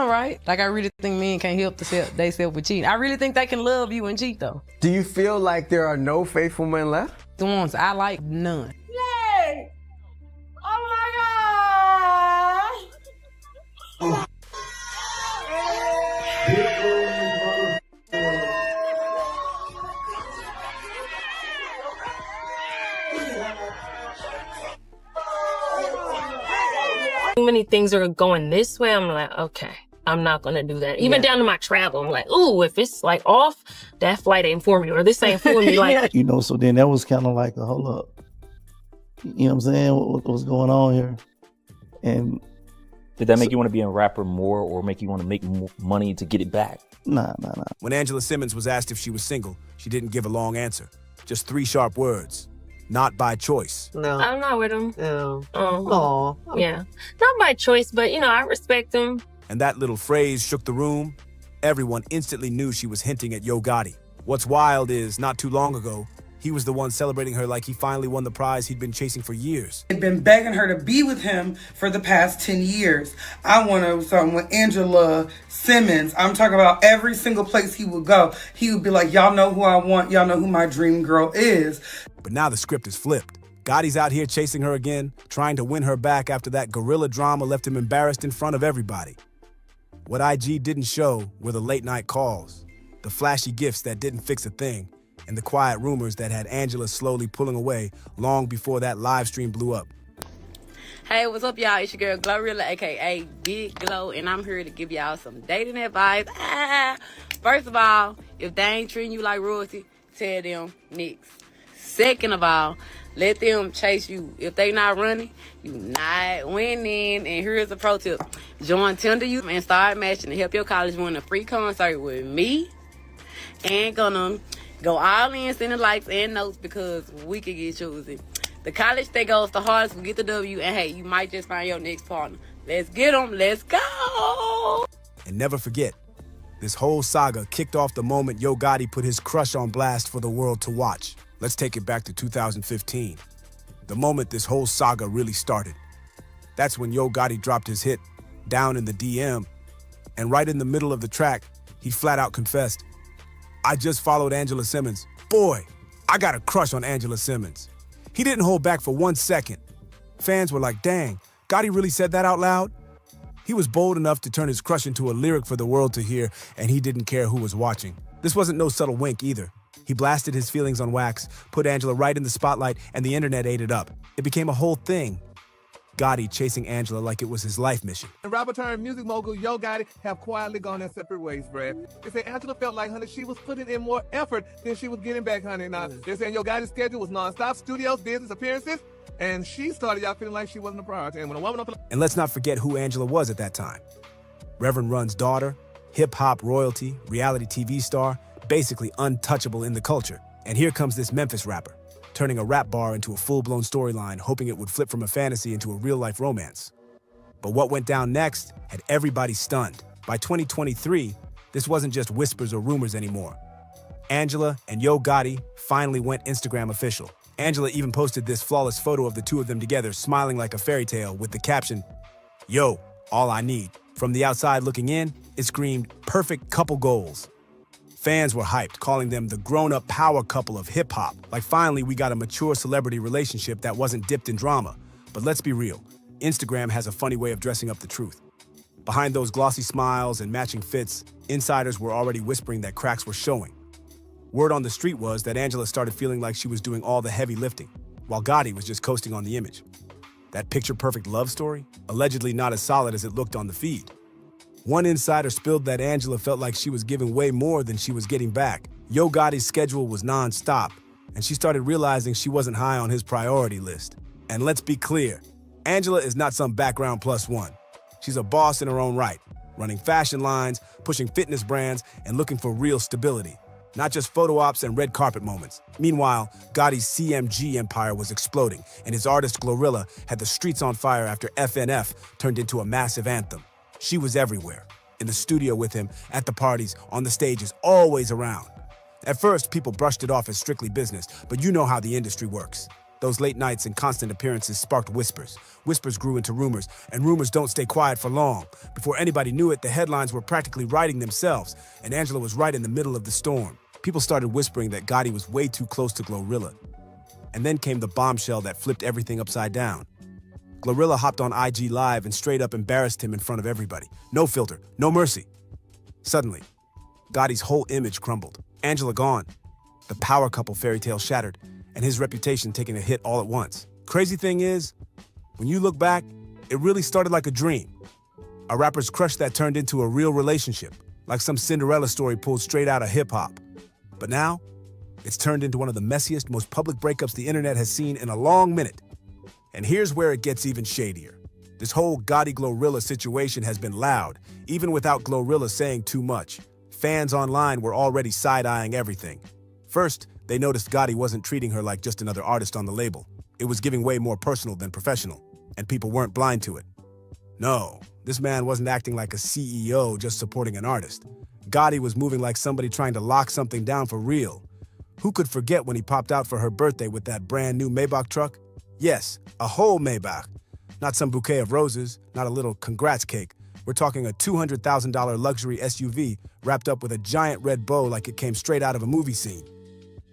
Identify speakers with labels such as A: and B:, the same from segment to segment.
A: of right. Like, I really think men can't help themselves with cheating. I really think they can love you and cheat, though.
B: Do you feel like there are no faithful men left?
A: The ones I like, none.
C: Yay! Oh my God!
D: Many things are going this way, I'm like, okay, I'm not gonna do that. Even down to my travel, I'm like, ooh, if it's like off, that flight ain't for me, or this ain't for me. Like,
E: you know, so then that was kind of like a hold up. You know what I'm saying? What's going on here? And
F: did that make you want to be a rapper more, or make you want to make more money to get it back?
E: Nah.
G: When Angela Simmons was asked if she was single, she didn't give a long answer. Just 3 sharp words. Not by choice.
C: No.
D: I'm not with him.
C: No. Oh.
D: Yeah. Not by choice, but, you know, I respect him.
G: And that little phrase shook the room. Everyone instantly knew she was hinting at Yo Gotti. What's wild is, not too long ago, he was the one celebrating her like he finally won the prize he'd been chasing for years.
H: He'd been begging her to be with him for the past 10 years. I want to do something with Angela Simmons. I'm talking about every single place he would go. He would be like, y'all know who I want. Y'all know who my dream girl is.
G: But now the script is flipped. Gotti's out here chasing her again, trying to win her back after that GloRilla drama left him embarrassed in front of everybody. What IG didn't show were the late night calls, the flashy gifts that didn't fix a thing, and the quiet rumors that had Angela slowly pulling away long before that live stream blew up.
I: Hey, what's up, y'all? It's your girl, GloRilla, a.k.a. Big Glo, and I'm here to give y'all some dating advice. First of all, if they ain't treating you like royalty, tell them next. Second of all, let them chase you. If they not running, you not winning. And here's a pro tip. Join Tinder Youth and start matching to help your college win a free concert with me. And gonna go all in, sending likes and notes because we can get choosy. The college that goes the hardest will get the W. And hey, you might just find your next partner. Let's get them. Let's go.
G: And never forget, this whole saga kicked off the moment Yo Gotti put his crush on blast for the world to watch. Let's take it back to 2015, the moment this whole saga really started. That's when Yo Gotti dropped his hit, Down in the DM, and right in the middle of the track, he flat out confessed, I just followed Angela Simmons. Boy, I got a crush on Angela Simmons. He didn't hold back for 1 second. Fans were like, dang, Gotti really said that out loud? He was bold enough to turn his crush into a lyric for the world to hear, and he didn't care who was watching. This wasn't no subtle wink either. He blasted his feelings on wax, put Angela right in the spotlight, and the internet ate it up. It became a whole thing. Gotti chasing Angela like it was his life mission.
J: And rapper turned music mogul Yo Gotti have quietly gone their separate ways, Brad. They say Angela felt like, honey, she was putting in more effort than she was getting back, honey. Now, they're saying Yo Gotti's schedule was nonstop, studios, business, appearances, and she started y'all feeling like she wasn't a priority. And when a woman don't feel
G: And let's not forget who Angela was at that time. Reverend Run's daughter, hip-hop royalty, reality TV star, basically untouchable in the culture. And here comes this Memphis rapper, turning a rap bar into a full-blown storyline, hoping it would flip from a fantasy into a real-life romance. But what went down next had everybody stunned. By 2023, this wasn't just whispers or rumors anymore. Angela and Yo Gotti finally went Instagram official. Angela even posted this flawless photo of the two of them together, smiling like a fairy tale with the caption, Yo, all I need. From the outside looking in, it screamed perfect couple goals. Fans were hyped, calling them the grown-up power couple of hip-hop. Like finally we got a mature celebrity relationship that wasn't dipped in drama. But let's be real, Instagram has a funny way of dressing up the truth. Behind those glossy smiles and matching fits, insiders were already whispering that cracks were showing. Word on the street was that Angela started feeling like she was doing all the heavy lifting, while Gotti was just coasting on the image. That picture-perfect love story, allegedly not as solid as it looked on the feed. One insider spilled that Angela felt like she was giving way more than she was getting back. Yo Gotti's schedule was non-stop, and she started realizing she wasn't high on his priority list. And let's be clear, Angela is not some background plus one. She's a boss in her own right, running fashion lines, pushing fitness brands, and looking for real stability. Not just photo ops and red carpet moments. Meanwhile, Gotti's CMG empire was exploding, and his artist GloRilla had the streets on fire after FNF turned into a massive anthem. She was everywhere, in the studio with him, at the parties, on the stages, always around. At first, people brushed it off as strictly business, but you know how the industry works. Those late nights and constant appearances sparked whispers. Whispers grew into rumors, and rumors don't stay quiet for long. Before anybody knew it, the headlines were practically writing themselves, and Angela was right in the middle of the storm. People started whispering that Gotti was way too close to GloRilla. And then came the bombshell that flipped everything upside down. GloRilla hopped on IG Live and straight up embarrassed him in front of everybody. No filter, no mercy. Suddenly, Gotti's whole image crumbled. Angela gone, the power couple fairy tale shattered, and his reputation taking a hit all at once. Crazy thing is, when you look back, it really started like a dream. A rapper's crush that turned into a real relationship, like some Cinderella story pulled straight out of hip-hop. But now, it's turned into one of the messiest, most public breakups the internet has seen in a long minute. And here's where it gets even shadier. This whole Gotti-GloRilla situation has been loud, even without GloRilla saying too much. Fans online were already side-eyeing everything. First, they noticed Gotti wasn't treating her like just another artist on the label. It was giving way more personal than professional, and people weren't blind to it. No, this man wasn't acting like a CEO just supporting an artist. Gotti was moving like somebody trying to lock something down for real. Who could forget when he popped out for her birthday with that brand new Maybach truck? Yes, a whole Maybach. Not some bouquet of roses, not a little congrats cake. We're talking a $200,000 luxury SUV wrapped up with a giant red bow like it came straight out of a movie scene.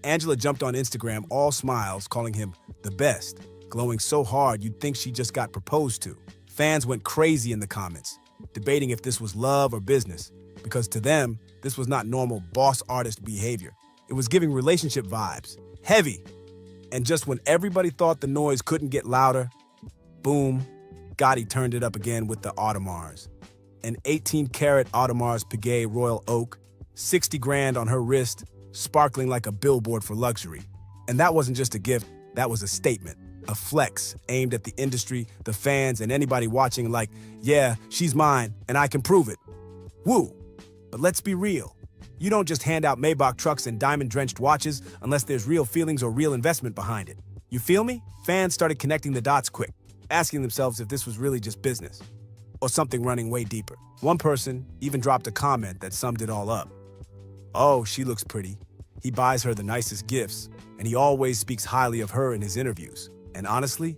G: Angela jumped on Instagram all smiles, calling him the best, glowing so hard you'd think she just got proposed to. Fans went crazy in the comments, debating if this was love or business, because to them, this was not normal boss artist behavior. It was giving relationship vibes, heavy. And just when everybody thought the noise couldn't get louder, boom, Gotti turned it up again with the Audemars. An 18-karat Audemars Piguet Royal Oak, 60 grand on her wrist, sparkling like a billboard for luxury. And that wasn't just a gift, that was a statement, a flex aimed at the industry, the fans, and anybody watching like, yeah, she's mine, and I can prove it. Woo! But let's be real. You don't just hand out Maybach trucks and diamond-drenched watches unless there's real feelings or real investment behind it. You feel me? Fans started connecting the dots quick, asking themselves if this was really just business, or something running way deeper. One person even dropped a comment that summed it all up. Oh, she looks pretty. He buys her the nicest gifts, and he always speaks highly of her in his interviews. And honestly,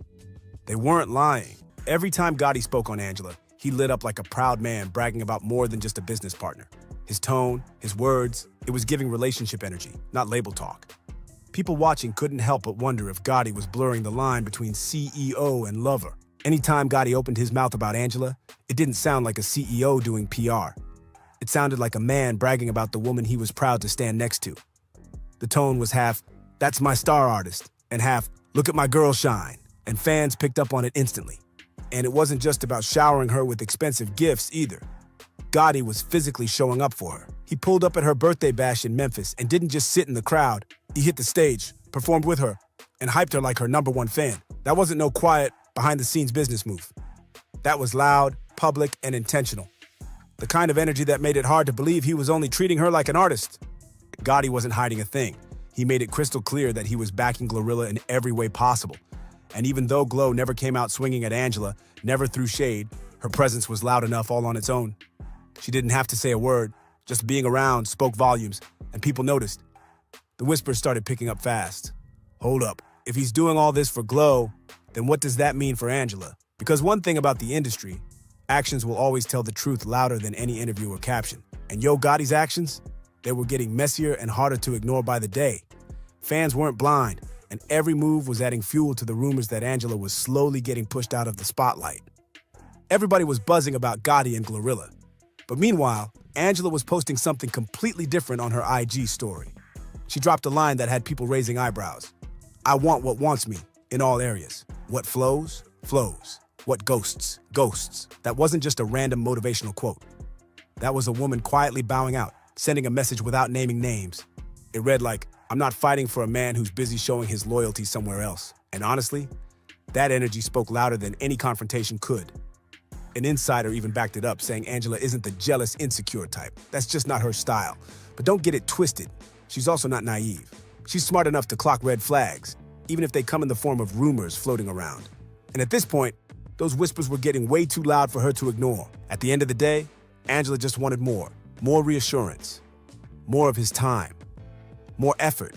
G: they weren't lying. Every time Gotti spoke on Angela, he lit up like a proud man bragging about more than just a business partner. His tone, his words, it was giving relationship energy, not label talk. People watching couldn't help but wonder if Gotti was blurring the line between CEO and lover. Anytime Gotti opened his mouth about Angela, it didn't sound like a CEO doing PR. It sounded like a man bragging about the woman he was proud to stand next to. The tone was half, that's my star artist, and half, look at my girl shine, and fans picked up on it instantly. And it wasn't just about showering her with expensive gifts either. Gotti was physically showing up for her. He pulled up at her birthday bash in Memphis and didn't just sit in the crowd. He hit the stage, performed with her, and hyped her like her #1 fan. That wasn't no quiet, behind-the-scenes business move. That was loud, public, and intentional. The kind of energy that made it hard to believe he was only treating her like an artist. Gotti wasn't hiding a thing. He made it crystal clear that he was backing GloRilla in every way possible. And even though Glo never came out swinging at Angela, never threw shade, her presence was loud enough all on its own. She didn't have to say a word, just being around spoke volumes, and people noticed. The whispers started picking up fast. Hold up, if he's doing all this for Glo, then what does that mean for Angela? Because one thing about the industry, actions will always tell the truth louder than any interview or caption. And Yo Gotti's actions, they were getting messier and harder to ignore by the day. Fans weren't blind, and every move was adding fuel to the rumors that Angela was slowly getting pushed out of the spotlight. Everybody was buzzing about Gotti and GloRilla. But meanwhile, Angela was posting something completely different on her IG story. She dropped a line that had people raising eyebrows. I want what wants me, in all areas. What flows, flows. What ghosts, ghosts. That wasn't just a random motivational quote. That was a woman quietly bowing out, sending a message without naming names. It read like, I'm not fighting for a man who's busy showing his loyalty somewhere else. And honestly, that energy spoke louder than any confrontation could. An insider even backed it up, saying Angela isn't the jealous, insecure type. That's just not her style. But don't get it twisted. She's also not naive. She's smart enough to clock red flags, even if they come in the form of rumors floating around. And at this point, those whispers were getting way too loud for her to ignore. At the end of the day, Angela just wanted more reassurance, more of his time, more effort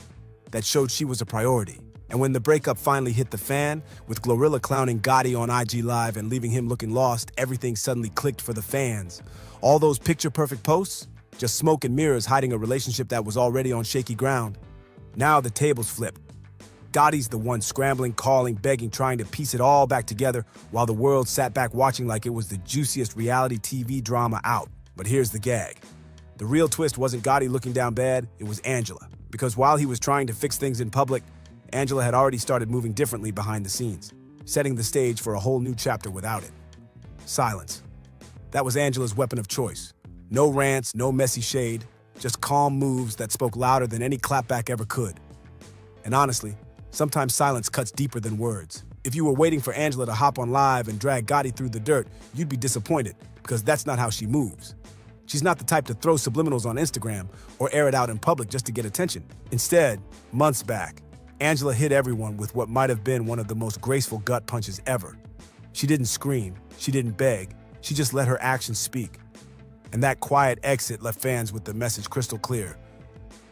G: that showed she was a priority. And when the breakup finally hit the fan, with GloRilla clowning Gotti on IG Live and leaving him looking lost, everything suddenly clicked for the fans. All those picture-perfect posts? Just smoke and mirrors hiding a relationship that was already on shaky ground. Now the tables flip. Gotti's the one scrambling, calling, begging, trying to piece it all back together while the world sat back watching like it was the juiciest reality TV drama out. But here's the gag. The real twist wasn't Gotti looking down bad, it was Angela. Because while he was trying to fix things in public, Angela had already started moving differently behind the scenes, setting the stage for a whole new chapter without it. Silence. That was Angela's weapon of choice. No rants, no messy shade, just calm moves that spoke louder than any clapback ever could. And honestly, sometimes silence cuts deeper than words. If you were waiting for Angela to hop on live and drag Gotti through the dirt, you'd be disappointed, because that's not how she moves. She's not the type to throw subliminals on Instagram or air it out in public just to get attention. Instead, months back, Angela hit everyone with what might have been one of the most graceful gut punches ever. She didn't scream, she didn't beg, she just let her actions speak. And that quiet exit left fans with the message crystal clear.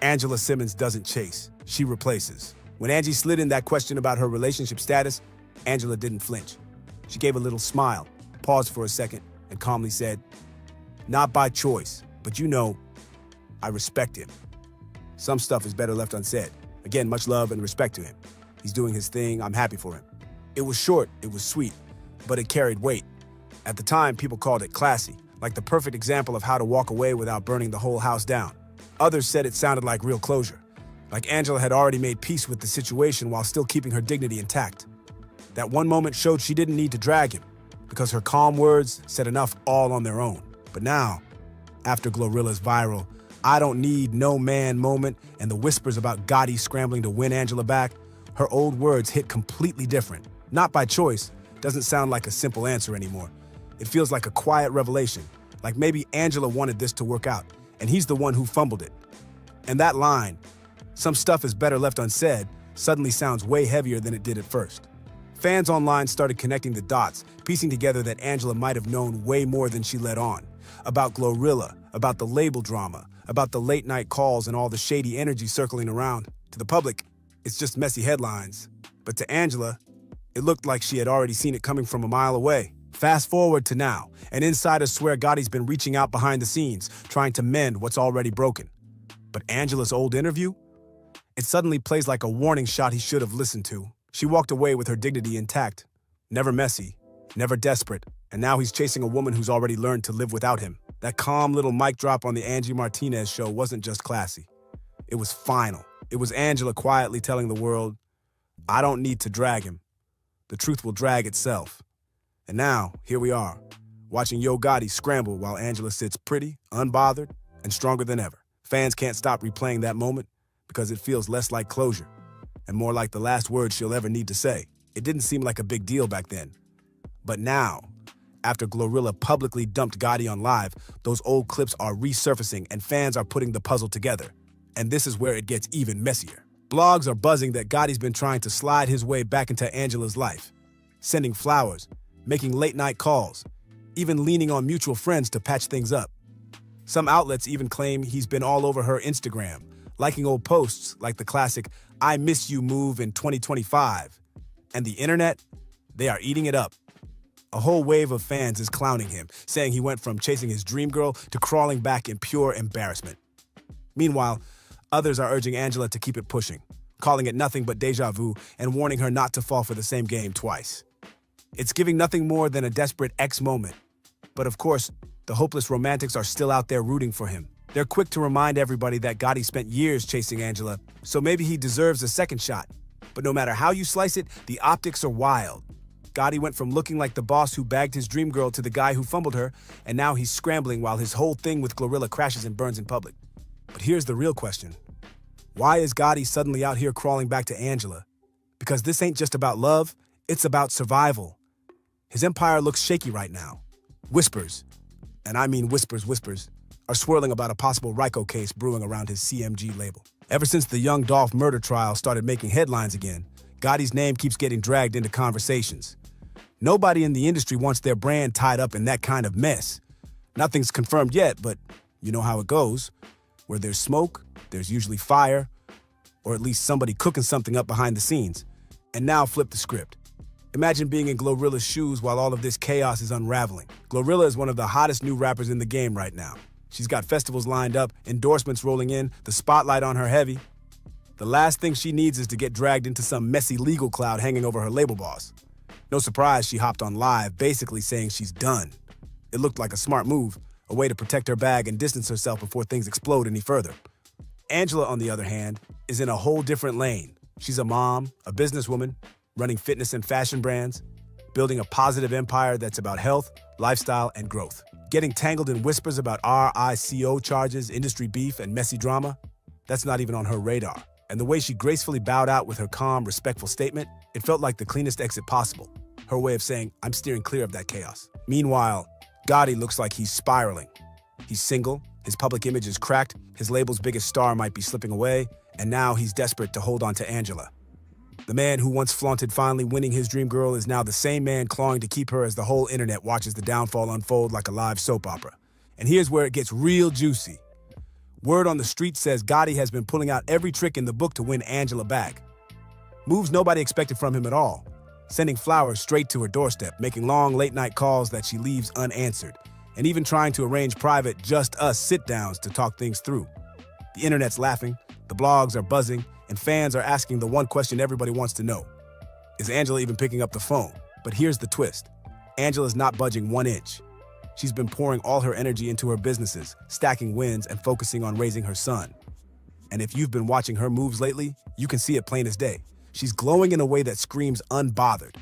G: Angela Simmons doesn't chase, she replaces. When Angie slid in that question about her relationship status, Angela didn't flinch. She gave a little smile, paused for a second, and calmly said, "Not by choice, but you know, I respect him. Some stuff is better left unsaid. Again, much love and respect to him. He's doing his thing, I'm happy for him." It was short, it was sweet, but it carried weight. At the time, people called it classy, like the perfect example of how to walk away without burning the whole house down. Others said it sounded like real closure, like Angela had already made peace with the situation while still keeping her dignity intact. That one moment showed she didn't need to drag him, because her calm words said enough all on their own. But now, after GloRilla's viral "I don't need no man" moment and the whispers about Gotti scrambling to win Angela back, her old words hit completely different. Not by choice doesn't sound like a simple answer anymore. It feels like a quiet revelation, like maybe Angela wanted this to work out, and he's the one who fumbled it. And that line, "some stuff is better left unsaid," suddenly sounds way heavier than it did at first. Fans online started connecting the dots, piecing together that Angela might have known way more than she let on. About GloRilla, about the label drama, about the late night calls and all the shady energy circling around. To the public, it's just messy headlines. But to Angela, it looked like she had already seen it coming from a mile away. Fast forward to now, and insiders swear Gotti's been reaching out behind the scenes, trying to mend what's already broken. But Angela's old interview? It suddenly plays like a warning shot he should have listened to. She walked away with her dignity intact. Never messy, never desperate, and now he's chasing a woman who's already learned to live without him. That calm little mic drop on the Angie Martinez show wasn't just classy. It was final. It was Angela quietly telling the world, "I don't need to drag him. The truth will drag itself." And now, here we are, watching Yo Gotti scramble while Angela sits pretty, unbothered, and stronger than ever. Fans can't stop replaying that moment because it feels less like closure and more like the last word she'll ever need to say. It didn't seem like a big deal back then. But now, after GloRilla publicly dumped Gotti on live, those old clips are resurfacing and fans are putting the puzzle together. And this is where it gets even messier. Blogs are buzzing that Gotti's been trying to slide his way back into Angela's life, sending flowers, making late-night calls, even leaning on mutual friends to patch things up. Some outlets even claim he's been all over her Instagram, liking old posts like the classic "I miss you" move in 2025. And the internet, they are eating it up. A whole wave of fans is clowning him, saying he went from chasing his dream girl to crawling back in pure embarrassment. Meanwhile, others are urging Angela to keep it pushing, calling it nothing but deja vu and warning her not to fall for the same game twice. It's giving nothing more than a desperate ex moment. But of course, the hopeless romantics are still out there rooting for him. They're quick to remind everybody that Gotti spent years chasing Angela, so maybe he deserves a second shot. But no matter how you slice it, the optics are wild. Gotti went from looking like the boss who bagged his dream girl to the guy who fumbled her, and now he's scrambling while his whole thing with GloRilla crashes and burns in public. But here's the real question. Why is Gotti suddenly out here crawling back to Angela? Because this ain't just about love, it's about survival. His empire looks shaky right now. Whispers, and I mean whispers, are swirling about a possible RICO case brewing around his CMG label. Ever since the Young Dolph murder trial started making headlines again, Gotti's name keeps getting dragged into conversations. Nobody in the industry wants their brand tied up in that kind of mess. Nothing's confirmed yet, but you know how it goes. Where there's smoke, there's usually fire. or at least somebody cooking something up behind the scenes. And now flip the script. Imagine being in GloRilla's shoes while all of this chaos is unraveling. GloRilla is one of the hottest new rappers in the game right now. She's got festivals lined up, endorsements rolling in, the spotlight on her heavy. The last thing she needs is to get dragged into some messy legal cloud hanging over her label boss. No surprise she hopped on live, basically saying she's done. It looked like a smart move, a way to protect her bag and distance herself before things explode any further. Angela, on the other hand, is in a whole different lane. She's a mom, a businesswoman, running fitness and fashion brands, building a positive empire that's about health, lifestyle, and growth. Getting tangled in whispers about RICO charges, industry beef, and messy drama, that's not even on her radar. And the way she gracefully bowed out with her calm, respectful statement, it felt like the cleanest exit possible. Her way of saying, I'm steering clear of that chaos. Meanwhile, Gotti looks like he's spiraling. He's single, his public image is cracked, his label's biggest star might be slipping away, and now he's desperate to hold on to Angela. The man who once flaunted finally winning his dream girl is now the same man clawing to keep her as the whole internet watches the downfall unfold like a live soap opera. And here's where it gets real juicy. Word on the street says Gotti has been pulling out every trick in the book to win Angela back. Moves nobody expected from him at all. Sending flowers straight to her doorstep, making long late-night calls that she leaves unanswered, and even trying to arrange private just us sit-downs to talk things through. The internet's laughing, the blogs are buzzing, and fans are asking the one question everybody wants to know. Is Angela even picking up the phone? But here's the twist. Angela's not budging 1 inch. She's been pouring all her energy into her businesses, stacking wins and focusing on raising her son. And if you've been watching her moves lately, you can see it plain as day. She's glowing in a way that screams unbothered.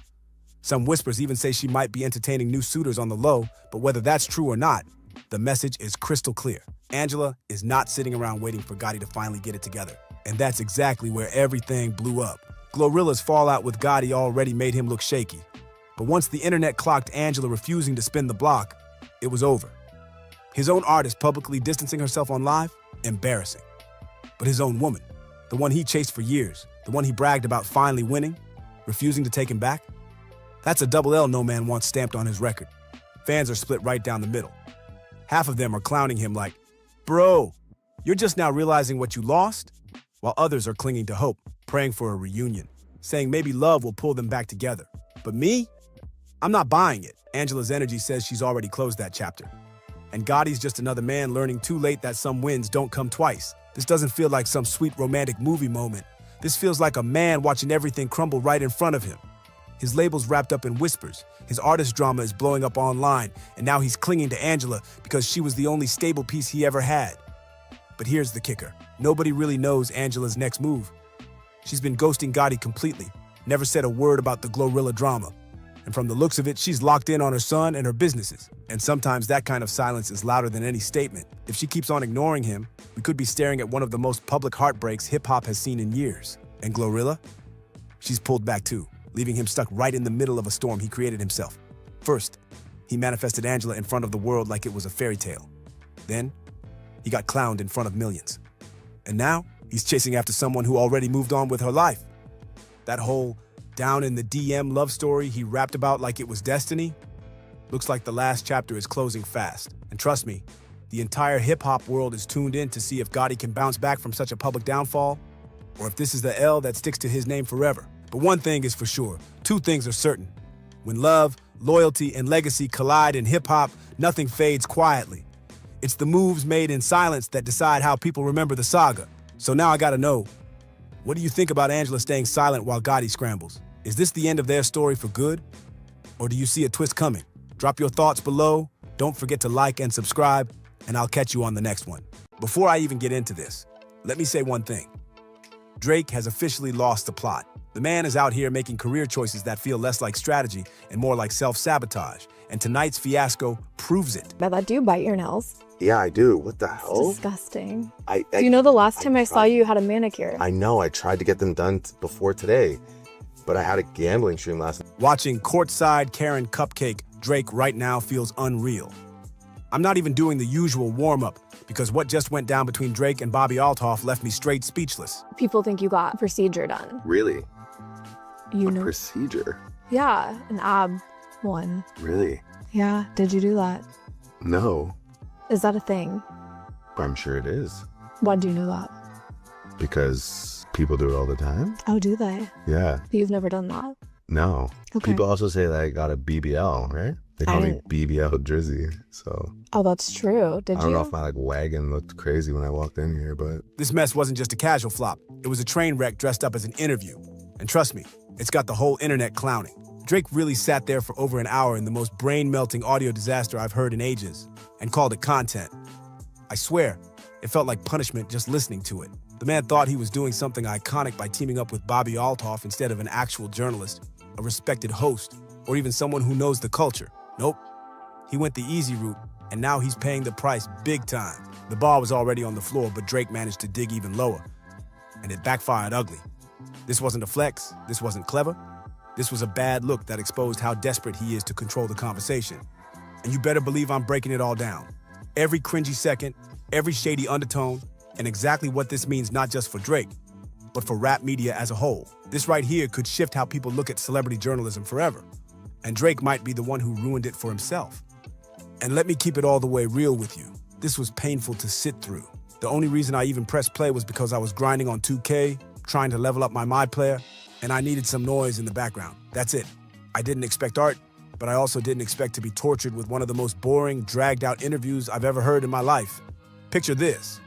G: Some whispers even say she might be entertaining new suitors on the low, but whether that's true or not, the message is crystal clear. Angela is not sitting around waiting for Gotti to finally get it together. And that's exactly where everything blew up. GloRilla's fallout with Gotti already made him look shaky. But once the internet clocked Angela refusing to spin the block, it was over. His own artist publicly distancing herself on live? Embarrassing. But his own woman, the one he chased for years, the one he bragged about finally winning, refusing to take him back? That's a double L no man wants stamped on his record. Fans are split right down the middle. Half of them are clowning him like, bro, you're just now realizing what you lost? While others are clinging to hope, praying for a reunion, saying maybe love will pull them back together. But me? I'm not buying it. Angela's energy says she's already closed that chapter. And Gotti's just another man learning too late that some wins don't come twice. This doesn't feel like some sweet romantic movie moment. This feels like a man watching everything crumble right in front of him. His label's wrapped up in whispers. His artist drama is blowing up online, and now he's clinging to Angela because she was the only stable piece he ever had. But here's the kicker. Nobody really knows Angela's next move. She's been ghosting Gotti completely, never said a word about the GloRilla drama. And from the looks of it, she's locked in on her son and her businesses. And sometimes that kind of silence is louder than any statement. If she keeps on ignoring him, we could be staring at one of the most public heartbreaks hip-hop has seen in years. And GloRilla? She's pulled back too, leaving him stuck right in the middle of a storm he created himself. First, he manifested Angela in front of the world like it was a fairy tale. Then, he got clowned in front of millions. And now, he's chasing after someone who already moved on with her life. That whole down in the DM love story he rapped about like it was destiny looks like the last chapter is closing fast. And trust me, the entire hip-hop world is tuned in to see if Gotti can bounce back from such a public downfall, or if this is the L that sticks to his name forever. But one thing is for sure, two things are certain. When love, loyalty, and legacy collide in hip-hop, nothing fades quietly. It's the moves made in silence that decide how people remember the saga. So now I gotta know, what do you think about Angela staying silent while Gotti scrambles? Is this the end of their story for good? Or do you see a twist coming? Drop your thoughts below, don't forget to like and subscribe, and I'll catch you on the next one. Before I even get into this, let me say one thing. Drake has officially lost the plot. The man is out here making career choices that feel less like strategy and more like self-sabotage. And tonight's fiasco proves it.
K: Bella, do you bite your nails?
L: Yeah, I do. What the hell?
K: It's disgusting.
L: Do
K: you know the last time I saw you had a manicure?
L: I know. I tried to get them done before today, but I had a gambling stream last night.
G: Watching courtside Karen Cupcake Drake right now feels unreal. I'm not even doing the usual warm-up because what just went down between Drake and Bobby Althoff left me straight speechless.
K: People think you got a procedure done.
L: Really?
K: You know?
L: Procedure?
K: Yeah, an ab one.
L: Really?
K: Yeah, did you do that?
L: No.
K: Is that a thing?
L: I'm sure it is.
K: Why do you know that?
L: Because people do it all the time.
K: Oh, do they?
L: Yeah.
K: You've never done that?
L: No.
K: Okay.
L: People also say that I got a BBL, right? They call me BBL Drizzy. So
K: Oh, that's true. Did
L: I don't know if my wagon looked crazy when I walked in here, but
G: This mess wasn't just a casual flop. It was a train wreck dressed up as an interview. And trust me, it's got the whole internet clowning. Drake really sat there for over an hour in the most brain-melting audio disaster I've heard in ages and called it content. I swear, it felt like punishment just listening to it. The man thought he was doing something iconic by teaming up with Bobby Altoff instead of an actual journalist, a respected host, or even someone who knows the culture. Nope. He went the easy route, and now he's paying the price big time. The ball was already on the floor, but Drake managed to dig even lower, and it backfired ugly. This wasn't a flex. This wasn't clever. This was a bad look that exposed how desperate he is to control the conversation. And you better believe I'm breaking it all down. Every cringy second, every shady undertone, and exactly what this means not just for Drake, but for rap media as a whole. This right here could shift how people look at celebrity journalism forever. And Drake might be the one who ruined it for himself. And let me keep it all the way real with you. This was painful to sit through. The only reason I even pressed play was because I was grinding on 2K, trying to level up my My Player, and I needed some noise in the background. That's it. I didn't expect art, but I also didn't expect to be tortured with one of the most boring, dragged-out interviews I've ever heard in my life. Picture this.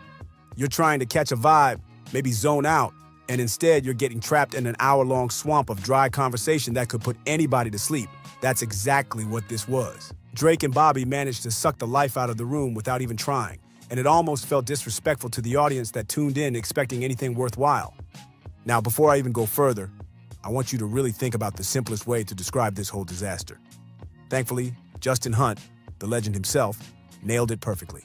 G: You're trying to catch a vibe, maybe zone out, and instead you're getting trapped in an hour-long swamp of dry conversation that could put anybody to sleep. That's exactly what this was. Drake and Bobby managed to suck the life out of the room without even trying, and it almost felt disrespectful to the audience that tuned in expecting anything worthwhile. Now, before I even go further, I want you to really think about the simplest way to describe this whole disaster. Thankfully, Justin Hunt, the legend himself, nailed it perfectly.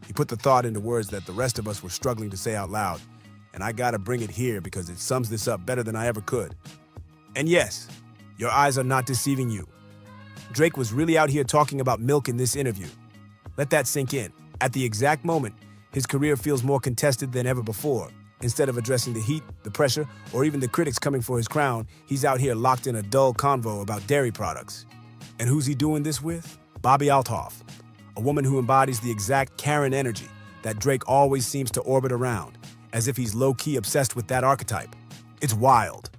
G: He put the thought into words that the rest of us were struggling to say out loud, and I gotta bring it here because it sums this up better than I ever could. And yes, your eyes are not deceiving you. Drake was really out here talking about milk in this interview. Let that sink in. At the exact moment, his career feels more contested than ever before. Instead of addressing the heat, the pressure, or even the critics coming for his crown, he's out here locked in a dull convo about dairy products. And who's he doing this with? Bobby Altoff, a woman who embodies the exact Karen energy that Drake always seems to orbit around, as if he's low-key obsessed with that archetype. It's wild.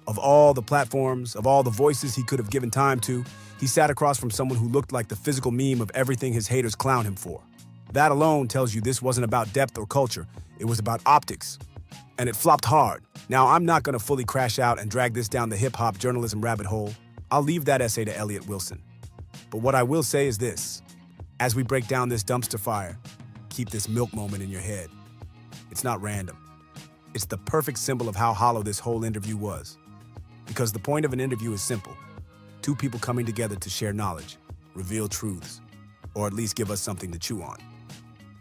G: Of all the platforms, of all the voices he could have given time to, he sat across from someone who looked like the physical meme of everything his haters clown him for. That alone tells you this wasn't about depth or culture, it was about optics. And it flopped hard. Now, I'm not gonna fully crash out and drag this down the hip-hop journalism rabbit hole. I'll leave that essay to Elliott Wilson. But what I will say is this. As we break down this dumpster fire, keep this milk moment in your head. It's not random. It's the perfect symbol of how hollow this whole interview was. Because the point of an interview is simple. Two people coming together to share knowledge, reveal truths, or at least give us something to chew on.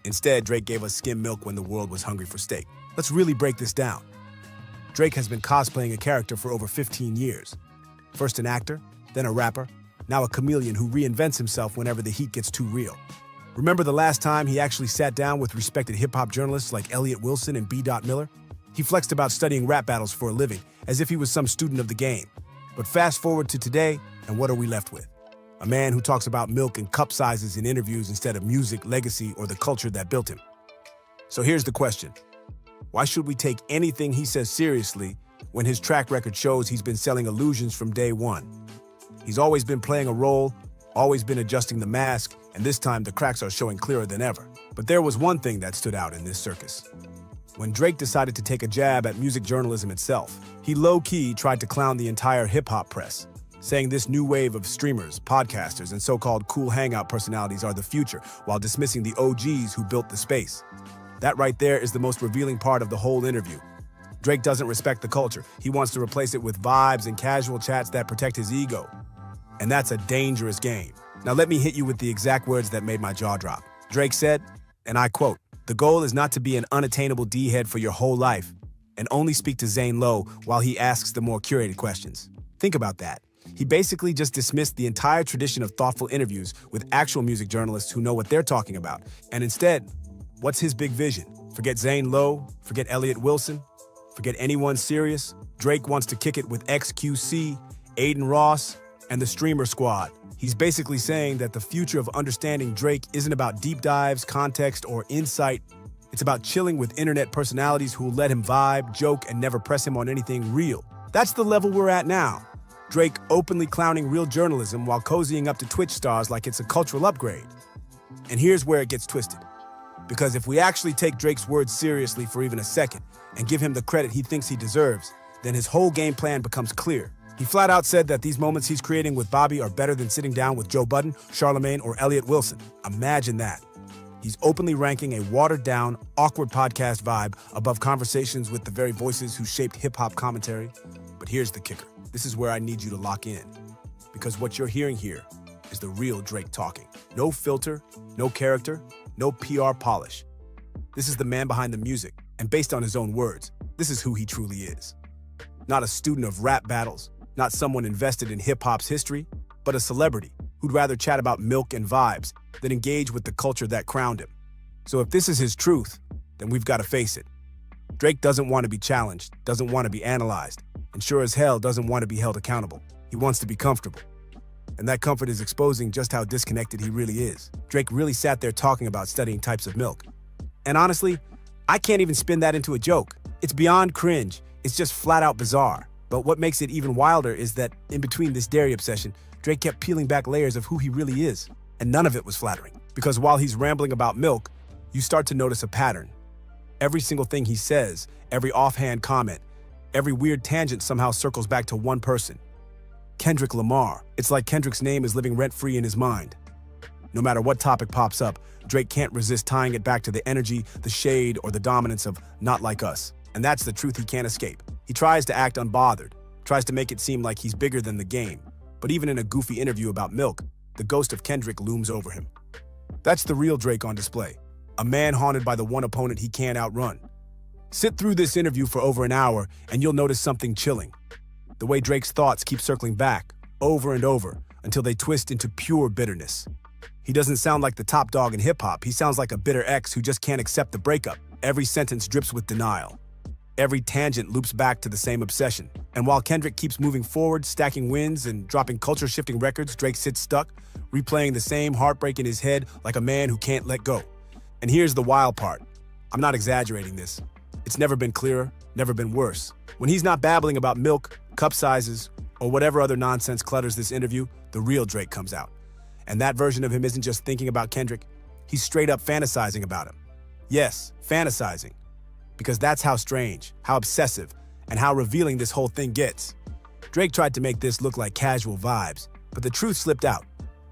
G: Instead, Drake gave us skim milk when the world was hungry for steak. Let's really break this down. Drake has been cosplaying a character for over 15 years. First an actor, then a rapper, now a chameleon who reinvents himself whenever the heat gets too real. Remember the last time he actually sat down with respected hip-hop journalists like Elliott Wilson and B. Miller? He flexed about studying rap battles for a living, as if he was some student of the game. But fast forward to today, and what are we left with? A man who talks about milk and cup sizes in interviews instead of music, legacy, or the culture that built him. So here's the question. Why should we take anything he says seriously when his track record shows he's been selling illusions from day one? He's always been playing a role, always been adjusting the mask, and this time the cracks are showing clearer than ever. But there was one thing that stood out in this circus. When Drake decided to take a jab at music journalism itself, he low-key tried to clown the entire hip-hop press, saying this new wave of streamers, podcasters, and so-called cool hangout personalities are the future, while dismissing the OGs who built the space. That right there is the most revealing part of the whole interview. Drake doesn't respect the culture. He wants to replace it with vibes and casual chats that protect his ego. And that's a dangerous game. Now let me hit you with the exact words that made my jaw drop. Drake said, and I quote, "The goal is not to be an unattainable D-head for your whole life and only speak to Zane Lowe while he asks the more curated questions." Think about that. He basically just dismissed the entire tradition of thoughtful interviews with actual music journalists who know what they're talking about. And instead, what's his big vision? Forget Zane Lowe, forget Elliott Wilson, forget anyone serious. Drake wants to kick it with XQC, Aiden Ross, and the Streamer Squad. He's basically saying that the future of understanding Drake isn't about deep dives, context, or insight. It's about chilling with internet personalities who will let him vibe, joke, and never press him on anything real. That's the level we're at now. Drake openly clowning real journalism while cozying up to Twitch stars like it's a cultural upgrade. And here's where it gets twisted. Because if we actually take Drake's words seriously for even a second and give him the credit he thinks he deserves, then his whole game plan becomes clear. He flat out said that these moments he's creating with Bobby are better than sitting down with Joe Budden, Charlemagne, or Elliott Wilson. Imagine that. He's openly ranking a watered-down, awkward podcast vibe above conversations with the very voices who shaped hip-hop commentary. But here's the kicker. This is where I need you to lock in. Because what you're hearing here is the real Drake talking. No filter, no character, no PR polish. This is the man behind the music, and based on his own words, this is who he truly is. Not a student of rap battles, not someone invested in hip-hop's history, but a celebrity who'd rather chat about milk and vibes than engage with the culture that crowned him. So if this is his truth, then we've got to face it. Drake doesn't want to be challenged, doesn't want to be analyzed, and sure as hell doesn't want to be held accountable. He wants to be comfortable. And that comfort is exposing just how disconnected he really is. Drake really sat there talking about studying types of milk. And honestly, I can't even spin that into a joke. It's beyond cringe. It's just flat out bizarre. But what makes it even wilder is that in between this dairy obsession, Drake kept peeling back layers of who he really is. And none of it was flattering. Because while he's rambling about milk, you start to notice a pattern. Every single thing he says, every offhand comment, every weird tangent somehow circles back to one person. Kendrick Lamar. It's like Kendrick's name is living rent-free in his mind. No matter what topic pops up, Drake can't resist tying it back to the energy, the shade, or the dominance of not like us. And that's the truth he can't escape. He tries to act unbothered, tries to make it seem like he's bigger than the game. But even in a goofy interview about milk, the ghost of Kendrick looms over him. That's the real Drake on display. A man haunted by the one opponent he can't outrun. Sit through this interview for over an hour and you'll notice something chilling. The way Drake's thoughts keep circling back, over and over, until they twist into pure bitterness. He doesn't sound like the top dog in hip-hop. He sounds like a bitter ex who just can't accept the breakup. Every sentence drips with denial. Every tangent loops back to the same obsession. And while Kendrick keeps moving forward, stacking wins and dropping culture-shifting records, Drake sits stuck, replaying the same heartbreak in his head like a man who can't let go. And here's the wild part. I'm not exaggerating this. It's never been clearer, never been worse. When he's not babbling about milk, cup sizes, or whatever other nonsense clutters this interview, the real Drake comes out. And that version of him isn't just thinking about Kendrick, he's straight up fantasizing about him. Yes, fantasizing. Because that's how strange, how obsessive, and how revealing this whole thing gets. Drake tried to make this look like casual vibes, but the truth slipped out.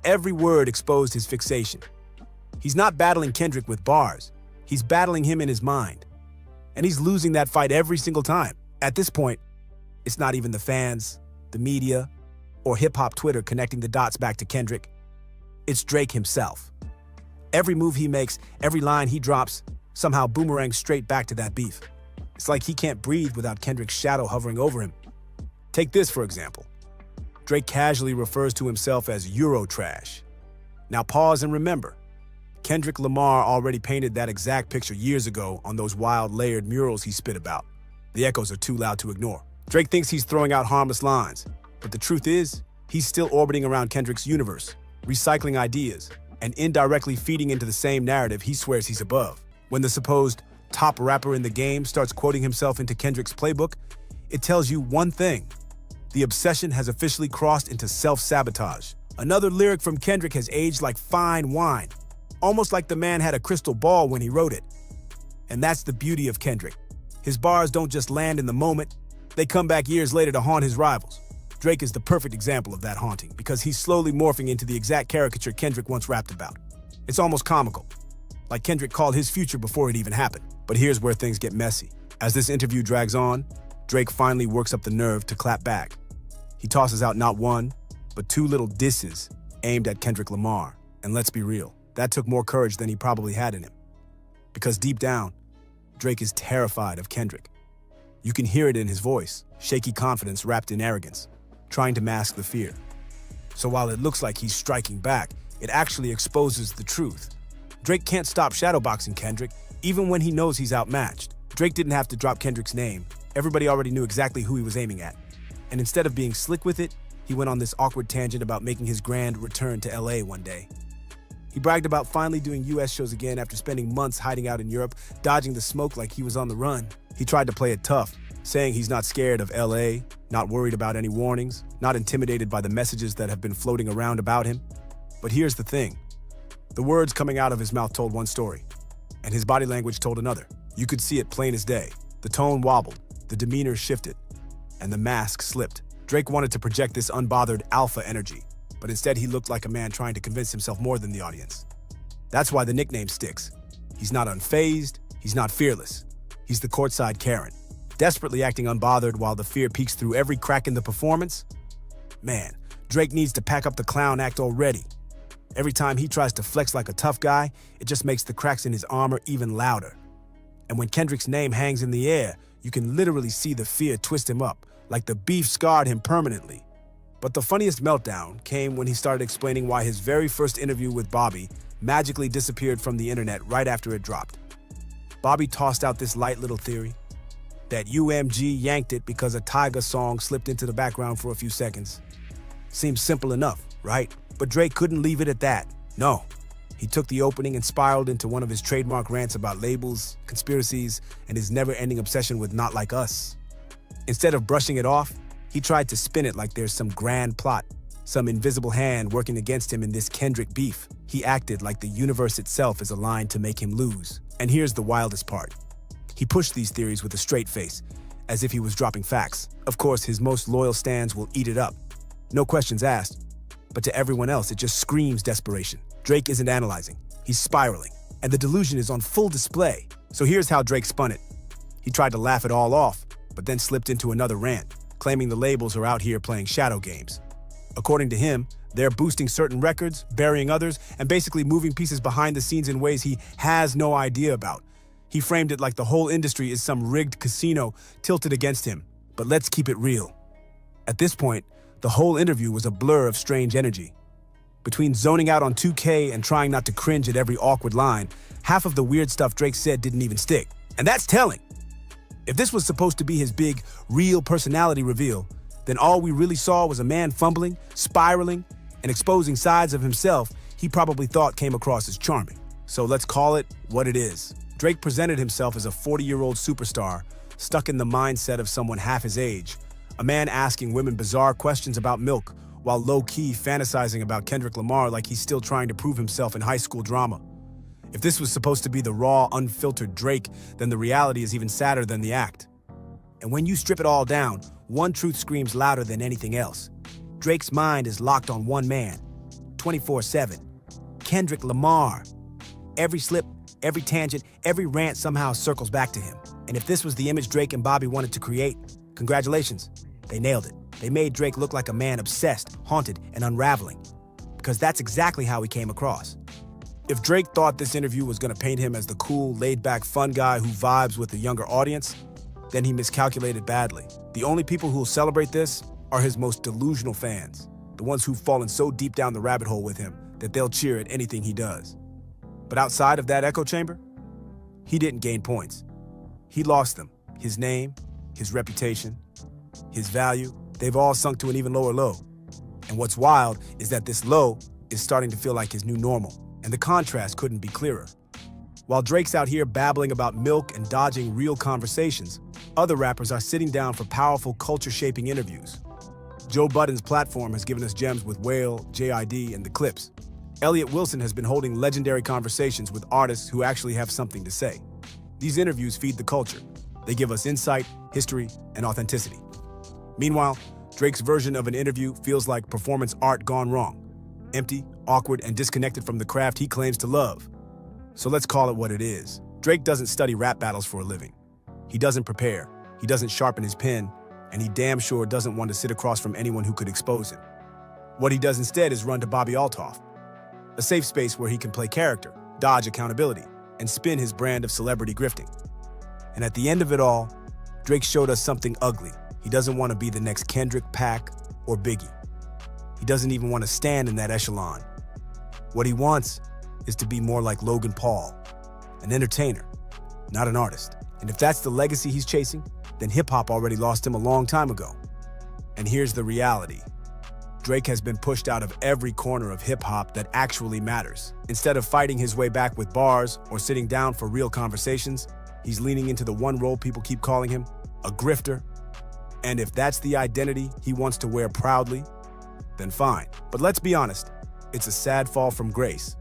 G: Every word exposed his fixation. He's not battling Kendrick with bars, he's battling him in his mind. And he's losing that fight every single time. At this point, it's not even the fans, the media, or hip-hop Twitter connecting the dots back to Kendrick. It's Drake himself. Every move he makes, every line he drops, somehow boomerangs straight back to that beef. It's like he can't breathe without Kendrick's shadow hovering over him. Take this, for example. Drake casually refers to himself as Eurotrash. Now pause and remember. Kendrick Lamar already painted that exact picture years ago on those wild layered murals he spit about. The echoes are too loud to ignore. Drake thinks he's throwing out harmless lines, but the truth is, he's still orbiting around Kendrick's universe, recycling ideas, and indirectly feeding into the same narrative he swears he's above. When the supposed top rapper in the game starts quoting himself into Kendrick's playbook, it tells you one thing. The obsession has officially crossed into self-sabotage. Another lyric from Kendrick has aged like fine wine, almost like the man had a crystal ball when he wrote it. And that's the beauty of Kendrick. His bars don't just land in the moment, they come back years later to haunt his rivals. Drake is the perfect example of that haunting because he's slowly morphing into the exact caricature Kendrick once rapped about. It's almost comical, like Kendrick called his future before it even happened. But here's where things get messy. As this interview drags on, Drake finally works up the nerve to clap back. He tosses out not one, but two little disses aimed at Kendrick Lamar. And let's be real, that took more courage than he probably had in him. Because deep down, Drake is terrified of Kendrick. You can hear it in his voice, shaky confidence wrapped in arrogance, trying to mask the fear. So while it looks like he's striking back, it actually exposes the truth. Drake can't stop shadowboxing Kendrick, even when he knows he's outmatched. Drake didn't have to drop Kendrick's name. Everybody already knew exactly who he was aiming at. And instead of being slick with it, he went on this awkward tangent about making his grand return to LA one day. He bragged about finally doing US shows again after spending months hiding out in Europe, dodging the smoke like he was on the run. He tried to play it tough, saying he's not scared of LA, not worried about any warnings, not intimidated by the messages that have been floating around about him. But here's the thing. The words coming out of his mouth told one story, and his body language told another. You could see it plain as day. The tone wobbled, the demeanor shifted, and the mask slipped. Drake wanted to project this unbothered alpha energy, but instead he looked like a man trying to convince himself more than the audience. That's why the nickname sticks. He's not unfazed, he's not fearless. He's the courtside Karen, desperately acting unbothered while the fear peeks through every crack in the performance. Man, Drake needs to pack up the clown act already. Every time he tries to flex like a tough guy, it just makes the cracks in his armor even louder. And when Kendrick's name hangs in the air, you can literally see the fear twist him up, like the beef scarred him permanently. But the funniest meltdown came when he started explaining why his very first interview with Bobby magically disappeared from the internet right after it dropped. Bobby tossed out this light little theory that UMG yanked it because a Tyga song slipped into the background for a few seconds. Seems simple enough, right? But Drake couldn't leave it at that. No. He took the opening and spiraled into one of his trademark rants about labels, conspiracies, and his never-ending obsession with Not Like Us. Instead of brushing it off, he tried to spin it like there's some grand plot, some invisible hand working against him in this Kendrick beef. He acted like the universe itself is aligned to make him lose. And here's the wildest part. He pushed these theories with a straight face, as if he was dropping facts. Of course, his most loyal stans will eat it up. No questions asked. But to everyone else, it just screams desperation. Drake isn't analyzing. He's spiraling. And the delusion is on full display. So here's how Drake spun it. He tried to laugh it all off, but then slipped into another rant, claiming the labels are out here playing shadow games. According to him, they're boosting certain records, burying others, and basically moving pieces behind the scenes in ways he has no idea about. He framed it like the whole industry is some rigged casino tilted against him. But let's keep it real. At this point, the whole interview was a blur of strange energy. Between zoning out on 2K and trying not to cringe at every awkward line, half of the weird stuff Drake said didn't even stick. And that's telling. If this was supposed to be his big, real personality reveal, then all we really saw was a man fumbling, spiraling, and exposing sides of himself he probably thought came across as charming. So let's call it what it is. Drake presented himself as a 40-year-old superstar, stuck in the mindset of someone half his age, a man asking women bizarre questions about milk, while low-key fantasizing about Kendrick Lamar like he's still trying to prove himself in high school drama. If this was supposed to be the raw, unfiltered Drake, then the reality is even sadder than the act. And when you strip it all down, one truth screams louder than anything else. Drake's mind is locked on one man, 24/7. Kendrick Lamar. Every slip, every tangent, every rant somehow circles back to him. And if this was the image Drake and Bobby wanted to create, congratulations, they nailed it. They made Drake look like a man obsessed, haunted, and unraveling. Because that's exactly how he came across. If Drake thought this interview was gonna paint him as the cool, laid-back, fun guy who vibes with the younger audience, then he miscalculated badly. The only people who'll celebrate this are his most delusional fans, the ones who've fallen so deep down the rabbit hole with him that they'll cheer at anything he does. But outside of that echo chamber, he didn't gain points. He lost them. His name, his reputation, his value, they've all sunk to an even lower low. And what's wild is that this low is starting to feel like his new normal, and the contrast couldn't be clearer. While Drake's out here babbling about milk and dodging real conversations, other rappers are sitting down for powerful culture-shaping interviews. Joe Budden's platform has given us gems with Whale, JID, and The Clips. Elliott Wilson has been holding legendary conversations with artists who actually have something to say. These interviews feed the culture. They give us insight, history, and authenticity. Meanwhile, Drake's version of an interview feels like performance art gone wrong. Empty, awkward, and disconnected from the craft he claims to love. So let's call it what it is. Drake doesn't study rap battles for a living. He doesn't prepare, he doesn't sharpen his pen, and he damn sure doesn't want to sit across from anyone who could expose him. What he does instead is run to Bobby Altoff, a safe space where he can play character, dodge accountability, and spin his brand of celebrity grifting. And at the end of it all, Drake showed us something ugly. He doesn't want to be the next Kendrick, Pac, or Biggie. He doesn't even want to stand in that echelon. What he wants is to be more like Logan Paul, an entertainer, not an artist. And if that's the legacy he's chasing, then hip-hop already lost him a long time ago. And here's the reality. Drake has been pushed out of every corner of hip-hop that actually matters. Instead of fighting his way back with bars or sitting down for real conversations, he's leaning into the one role people keep calling him, a grifter. And if that's the identity he wants to wear proudly, then fine. But let's be honest, it's a sad fall from grace.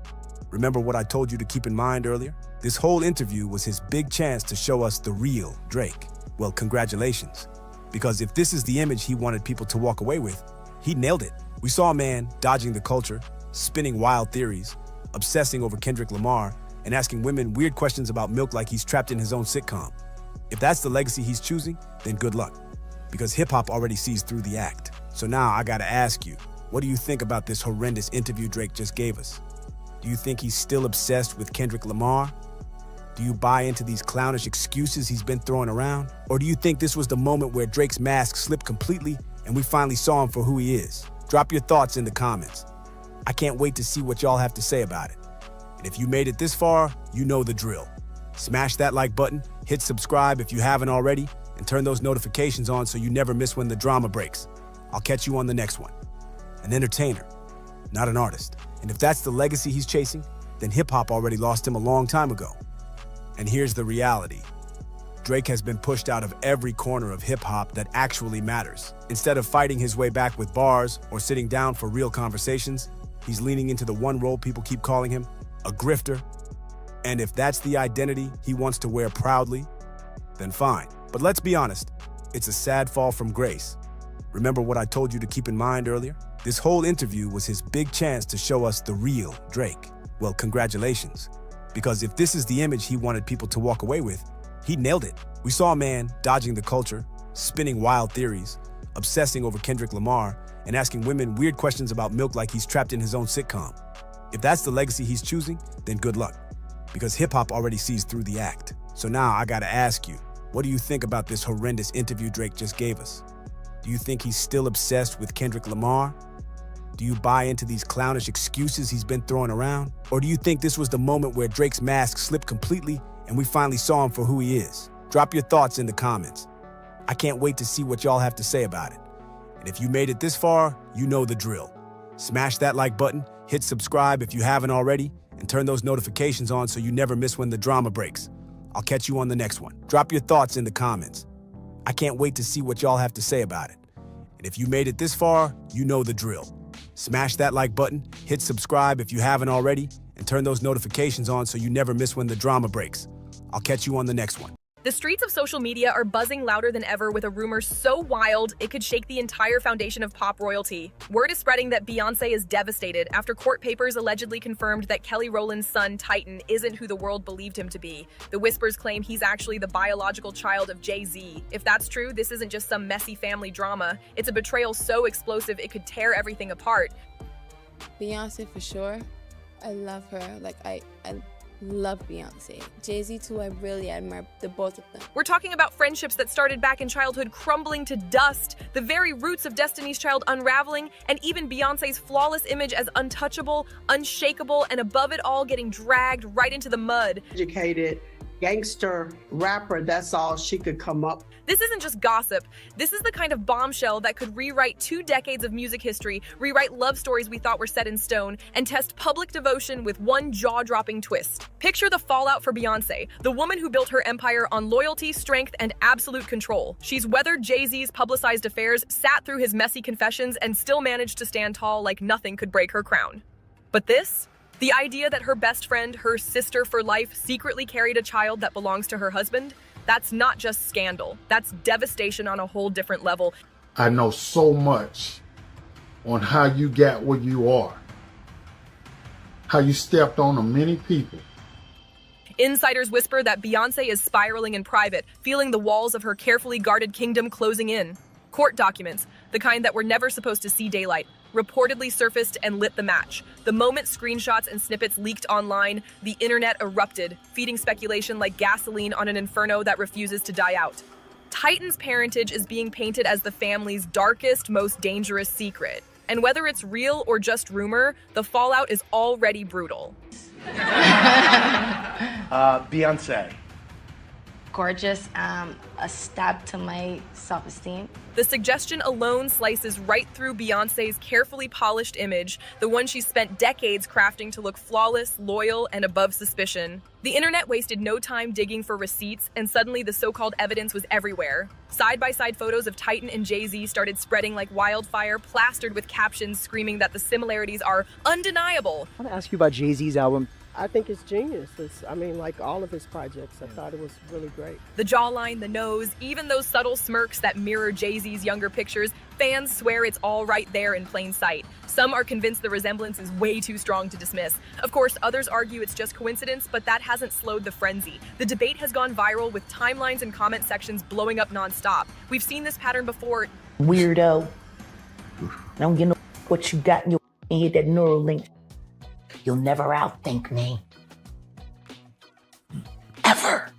G: Remember what I told you to keep in mind earlier? This whole interview was his big chance to show us the real Drake. Well, congratulations. Because if this is the image he wanted people to walk away with, he nailed it. We saw a man dodging the culture, spinning wild theories, obsessing over Kendrick Lamar, and asking women weird questions about milk like he's trapped in his own sitcom. If that's the legacy he's choosing, then good luck. Because hip-hop already sees through the act. So now I gotta ask you, what do you think about this horrendous interview Drake just gave us? Do you think he's still obsessed with Kendrick Lamar? Do you buy into these clownish excuses he's been throwing around? Or do you think this was the moment where Drake's mask slipped completely and we finally saw him for who he is? Drop your thoughts in the comments. I can't wait to see what y'all have to say about it. And if you made it this far, you know the drill. Smash that like button, hit subscribe if you haven't already, and turn those notifications on so you never miss when the drama breaks. I'll catch you on the next one. An entertainer, not an artist. And if that's the legacy he's chasing, then hip-hop already lost him a long time ago. And here's the reality. Drake has been pushed out of every corner of hip-hop that actually matters. Instead of fighting his way back with bars or sitting down for real conversations, he's leaning into the one role people keep calling him, a grifter. And if that's the identity he wants to wear proudly, then fine. But let's be honest, it's a sad fall from grace. Remember what I told you to keep in mind earlier? This whole interview was his big chance to show us the real Drake. Well, congratulations. Because if this is the image he wanted people to walk away with, he nailed it. We saw a man dodging the culture, spinning wild theories, obsessing over Kendrick Lamar, and asking women weird questions about milk like he's trapped in his own sitcom. If that's the legacy he's choosing, then good luck. Because hip-hop already sees through the act. So now I gotta ask you, what do you think about this horrendous interview Drake just gave us? Do you think he's still obsessed with Kendrick Lamar? Do you buy into these clownish excuses he's been throwing around? Or do you think this was the moment where Drake's mask slipped completely and we finally saw him for who he is? Drop your thoughts in the comments. I can't wait to see what y'all have to say about it. And if you made it this far, you know the drill. Smash that like button, hit subscribe if you haven't already, and turn those notifications on so you never miss when the drama breaks. I'll catch you on the next one. Drop your thoughts in the comments. I can't wait to see what y'all have to say about it. And if you made it this far, you know the drill. Smash that like button, hit subscribe if you haven't already, and turn those notifications on so you never miss when the drama breaks. I'll catch you on the next one.
M: The streets of social media are buzzing louder than ever with a rumor so wild it could shake the entire foundation of pop royalty. Word is spreading that Beyoncé is devastated after court papers allegedly confirmed that Kelly Rowland's son, Titan, isn't who the world believed him to be. The whispers claim he's actually the biological child of Jay-Z. If that's true, this isn't just some messy family drama. It's a betrayal so explosive it could tear everything apart.
N: Beyoncé for sure. I love her. I love Beyonce. Jay-Z too, I really admire the both of them.
M: We're talking about friendships that started back in childhood crumbling to dust, the very roots of Destiny's Child unraveling, and even Beyonce's flawless image as untouchable, unshakable, and above it all getting dragged right into the mud.
O: Educated gangster rapper, that's all she could come up.
M: This isn't just gossip. This is the kind of bombshell that could rewrite 2 decades of music history, rewrite love stories we thought were set in stone, and test public devotion with one jaw-dropping twist. Picture the fallout for Beyoncé, the woman who built her empire on loyalty, strength, and absolute control. She's weathered Jay-Z's publicized affairs, sat through his messy confessions, and still managed to stand tall like nothing could break her crown. But this? The idea that her best friend, her sister for life, secretly carried a child that belongs to her husband? That's not just scandal. That's devastation on a whole different level.
P: I know so much on how you got where you are, how you stepped on many people.
M: Insiders whisper that Beyoncé is spiraling in private, feeling the walls of her carefully guarded kingdom closing in. Court documents, the kind that were never supposed to see daylight, reportedly surfaced and lit the match. The moment screenshots and snippets leaked online, the internet erupted, feeding speculation like gasoline on an inferno that refuses to die out. Titan's parentage is being painted as the family's darkest, most dangerous secret. And whether it's real or just rumor, the fallout is already brutal.
Q: Beyoncé, gorgeous, a stab to my self-esteem.
M: The suggestion alone slices right through Beyoncé's carefully polished image, the one she spent decades crafting to look flawless, loyal, and above suspicion. The internet wasted no time digging for receipts, and suddenly the so-called evidence was everywhere. Side-by-side photos of Titan and Jay-Z started spreading like wildfire, plastered with captions screaming that the similarities are undeniable.
R: I want to ask you about Jay-Z's album. I think it's genius. Like all of his projects, I thought it was really great.
M: The jawline, the nose, even those subtle smirks that mirror Jay-Z's younger pictures, fans swear it's all right there in plain sight. Some are convinced the resemblance is way too strong to dismiss. Of course, others argue it's just coincidence, but that hasn't slowed the frenzy. The debate has gone viral with timelines and comment sections blowing up nonstop. We've seen this pattern before.
S: Weirdo. I don't get no what you got in your head, that neural link. You'll never outthink me. Ever.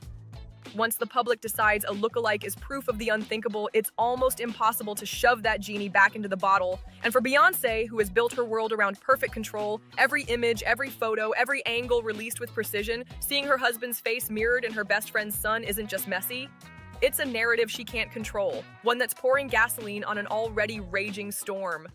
M: Once the public decides a lookalike is proof of the unthinkable, it's almost impossible to shove that genie back into the bottle. And for Beyoncé, who has built her world around perfect control, every image, every photo, every angle released with precision, seeing her husband's face mirrored in her best friend's son isn't just messy. It's a narrative she can't control, one that's pouring gasoline on an already raging storm.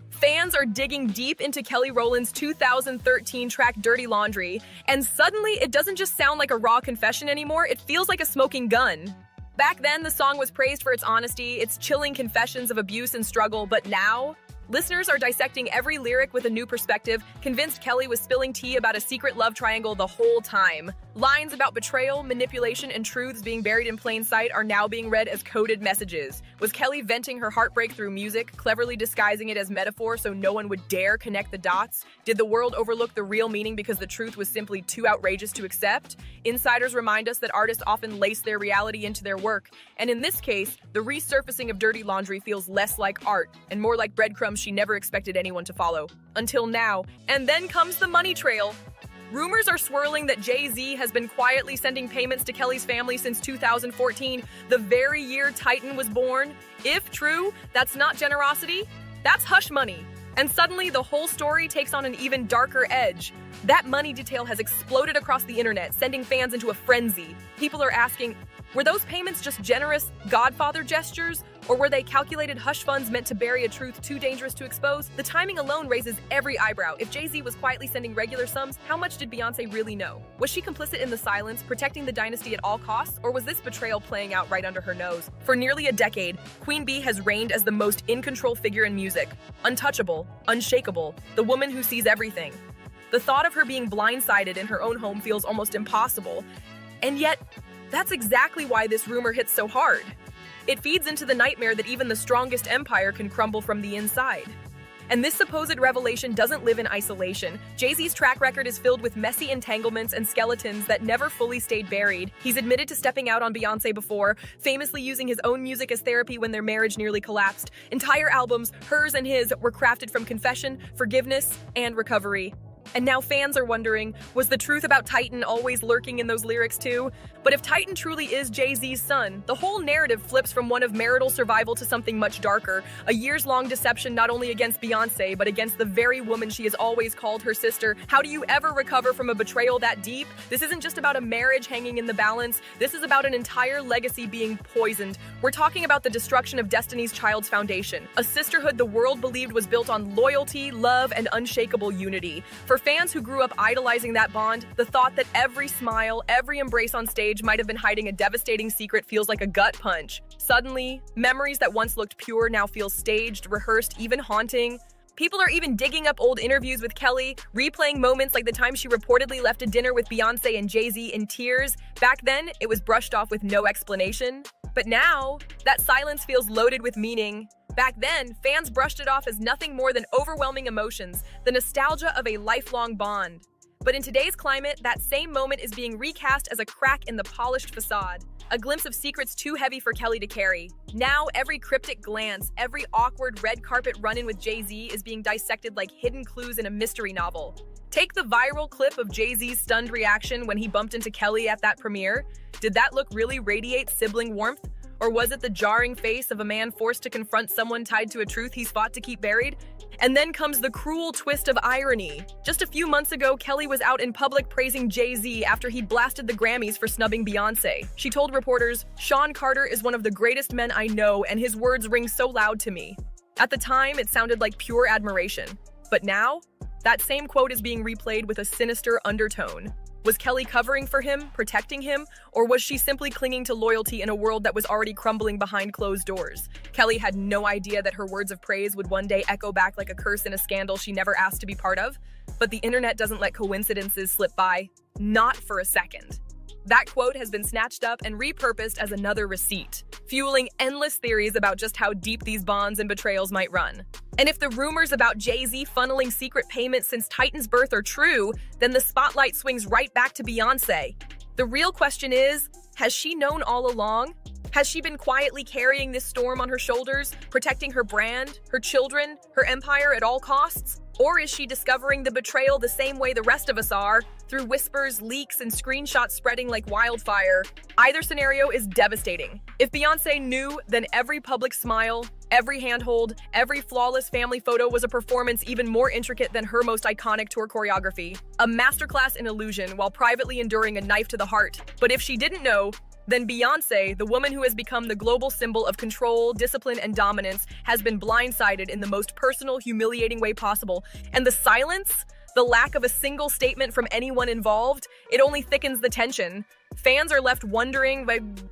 M: Fans are digging deep into Kelly Rowland's 2013 track Dirty Laundry, and suddenly it doesn't just sound like a raw confession anymore, it feels like a smoking gun. Back then, the song was praised for its honesty, its chilling confessions of abuse and struggle, but now, listeners are dissecting every lyric with a new perspective, convinced Kelly was spilling tea about a secret love triangle the whole time. Lines about betrayal, manipulation, and truths being buried in plain sight are now being read as coded messages. Was Kelly venting her heartbreak through music, cleverly disguising it as metaphor so no one would dare connect the dots? Did the world overlook the real meaning because the truth was simply too outrageous to accept? Insiders remind us that artists often lace their reality into their work, and in this case, the resurfacing of Dirty Laundry feels less like art and more like breadcrumbs she never expected anyone to follow. Until now. And then comes the money trail. Rumors are swirling that Jay-Z has been quietly sending payments to Kelly's family since 2014, the very year Titan was born. If true, that's not generosity, that's hush money. And suddenly, the whole story takes on an even darker edge. That money detail has exploded across the internet, sending fans into a frenzy. People are asking, were those payments just generous Godfather gestures? Or were they calculated hush funds meant to bury a truth too dangerous to expose? The timing alone raises every eyebrow. If Jay-Z was quietly sending regular sums, how much did Beyoncé really know? Was she complicit in the silence, protecting the dynasty at all costs? Or was this betrayal playing out right under her nose? For nearly a decade, Queen Bee has reigned as the most in-control figure in music. Untouchable, unshakable, the woman who sees everything. The thought of her being blindsided in her own home feels almost impossible. And yet, that's exactly why this rumor hits so hard. It feeds into the nightmare that even the strongest empire can crumble from the inside. And this supposed revelation doesn't live in isolation. Jay-Z's track record is filled with messy entanglements and skeletons that never fully stayed buried. He's admitted to stepping out on Beyoncé before, famously using his own music as therapy when their marriage nearly collapsed. Entire albums, hers and his, were crafted from confession, forgiveness, and recovery. And now fans are wondering, was the truth about Titan always lurking in those lyrics too? But if Titan truly is Jay-Z's son, the whole narrative flips from one of marital survival to something much darker, a years-long deception not only against Beyoncé, but against the very woman she has always called her sister. How do you ever recover from a betrayal that deep? This isn't just about a marriage hanging in the balance, this is about an entire legacy being poisoned. We're talking about the destruction of Destiny's Child's foundation, a sisterhood the world believed was built on loyalty, love, and unshakable unity. For fans who grew up idolizing that bond, the thought that every smile, every embrace on stage might have been hiding a devastating secret feels like a gut punch. Suddenly, memories that once looked pure now feel staged, rehearsed, even haunting. People are even digging up old interviews with Kelly, replaying moments like the time she reportedly left a dinner with Beyoncé and Jay-Z in tears. Back then, it was brushed off with no explanation. But now, that silence feels loaded with meaning. Back then, fans brushed it off as nothing more than overwhelming emotions, the nostalgia of a lifelong bond. But in today's climate, that same moment is being recast as a crack in the polished facade, a glimpse of secrets too heavy for Kelly to carry. Now, every cryptic glance, every awkward red carpet run-in with Jay-Z is being dissected like hidden clues in a mystery novel. Take the viral clip of Jay-Z's stunned reaction when he bumped into Kelly at that premiere. Did that look really radiate sibling warmth? Or was it the jarring face of a man forced to confront someone tied to a truth he's fought to keep buried? And then comes the cruel twist of irony. Just a few months ago, Kelly was out in public praising Jay-Z after he blasted the Grammys for snubbing Beyoncé. She told reporters, "Sean Carter is one of the greatest men I know, and his words ring so loud to me." At the time, it sounded like pure admiration. But now, that same quote is being replayed with a sinister undertone. Was Kelly covering for him, protecting him, or was she simply clinging to loyalty in a world that was already crumbling behind closed doors? Kelly had no idea that her words of praise would one day echo back like a curse in a scandal she never asked to be part of. But the internet doesn't let coincidences slip by, not for a second. That quote has been snatched up and repurposed as another receipt, fueling endless theories about just how deep these bonds and betrayals might run. And if the rumors about Jay-Z funneling secret payments since Titan's birth are true, then the spotlight swings right back to Beyoncé. The real question is, has she known all along? Has she been quietly carrying this storm on her shoulders, protecting her brand, her children, her empire at all costs? Or is she discovering the betrayal the same way the rest of us are, through whispers, leaks, and screenshots spreading like wildfire? Either scenario is devastating. If Beyoncé knew, then every public smile, every handhold, every flawless family photo was a performance even more intricate than her most iconic tour choreography. A masterclass in illusion while privately enduring a knife to the heart. But if she didn't know, then Beyoncé, the woman who has become the global symbol of control, discipline, and dominance, has been blindsided in the most personal, humiliating way possible. And the silence, the lack of a single statement from anyone involved, it only thickens the tension. Fans are left wondering,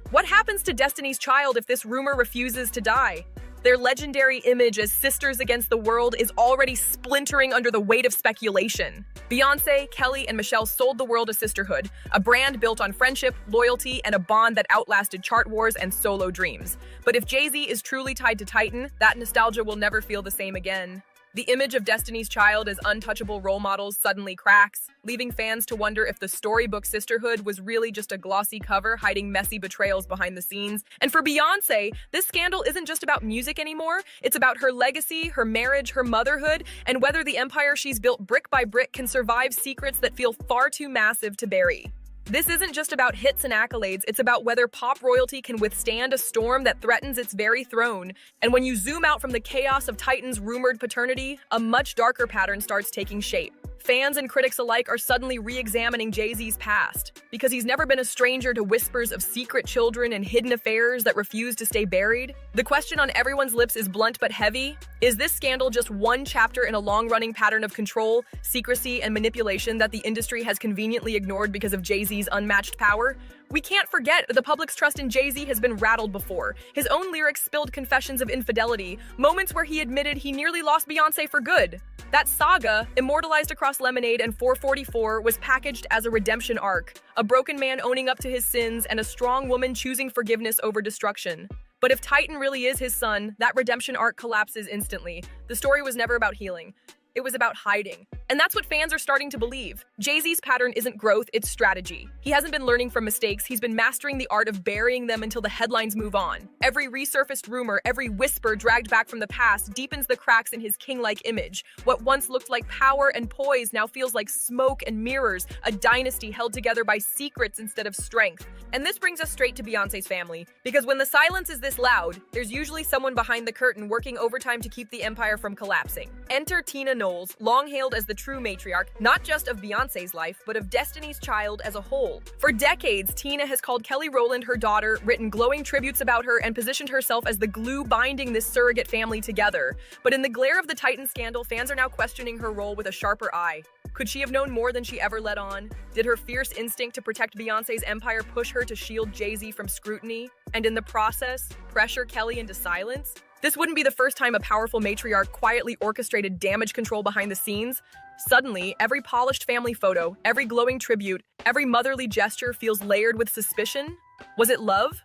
M: what happens to Destiny's Child if this rumor refuses to die? Their legendary image as sisters against the world is already splintering under the weight of speculation. Beyoncé, Kelly, and Michelle sold the world a sisterhood, a brand built on friendship, loyalty, and a bond that outlasted chart wars and solo dreams. But if Jay-Z is truly tied to Titan, that nostalgia will never feel the same again. The image of Destiny's Child as untouchable role models suddenly cracks, leaving fans to wonder if the storybook sisterhood was really just a glossy cover hiding messy betrayals behind the scenes. And for Beyoncé, this scandal isn't just about music anymore. It's about her legacy, her marriage, her motherhood, and whether the empire she's built brick by brick can survive secrets that feel far too massive to bury. This isn't just about hits and accolades, it's about whether pop royalty can withstand a storm that threatens its very throne. And when you zoom out from the chaos of Titan's rumored paternity, a much darker pattern starts taking shape. Fans and critics alike are suddenly re-examining Jay-Z's past, because he's never been a stranger to whispers of secret children and hidden affairs that refuse to stay buried. The question on everyone's lips is blunt but heavy. Is this scandal just one chapter in a long-running pattern of control, secrecy, and manipulation that the industry has conveniently ignored because of Jay-Z's unmatched power? We can't forget that the public's trust in Jay-Z has been rattled before. His own lyrics spilled confessions of infidelity, moments where he admitted he nearly lost Beyoncé for good. That saga, immortalized across Lemonade and 444, was packaged as a redemption arc, a broken man owning up to his sins and a strong woman choosing forgiveness over destruction. But if Titan really is his son, that redemption arc collapses instantly. The story was never about healing. It was about hiding. And that's what fans are starting to believe. Jay-Z's pattern isn't growth, it's strategy. He hasn't been learning from mistakes, he's been mastering the art of burying them until the headlines move on. Every resurfaced rumor, every whisper dragged back from the past deepens the cracks in his king-like image. What once looked like power and poise now feels like smoke and mirrors, a dynasty held together by secrets instead of strength. And this brings us straight to Beyoncé's family, because when the silence is this loud, there's usually someone behind the curtain working overtime to keep the empire from collapsing. Enter Tina Knowles, long hailed as the true matriarch, not just of Beyoncé's life, but of Destiny's Child as a whole. For decades, Tina has called Kelly Rowland her daughter, written glowing tributes about her, and positioned herself as the glue binding this surrogate family together. But in the glare of the Titan scandal, fans are now questioning her role with a sharper eye. Could she have known more than she ever let on? Did her fierce instinct to protect Beyoncé's empire push her to shield Jay-Z from scrutiny? And in the process, pressure Kelly into silence? This wouldn't be the first time a powerful matriarch quietly orchestrated damage control behind the scenes. Suddenly, every polished family photo, every glowing tribute, every motherly gesture feels layered with suspicion. Was it love?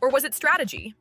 M: Or was it strategy?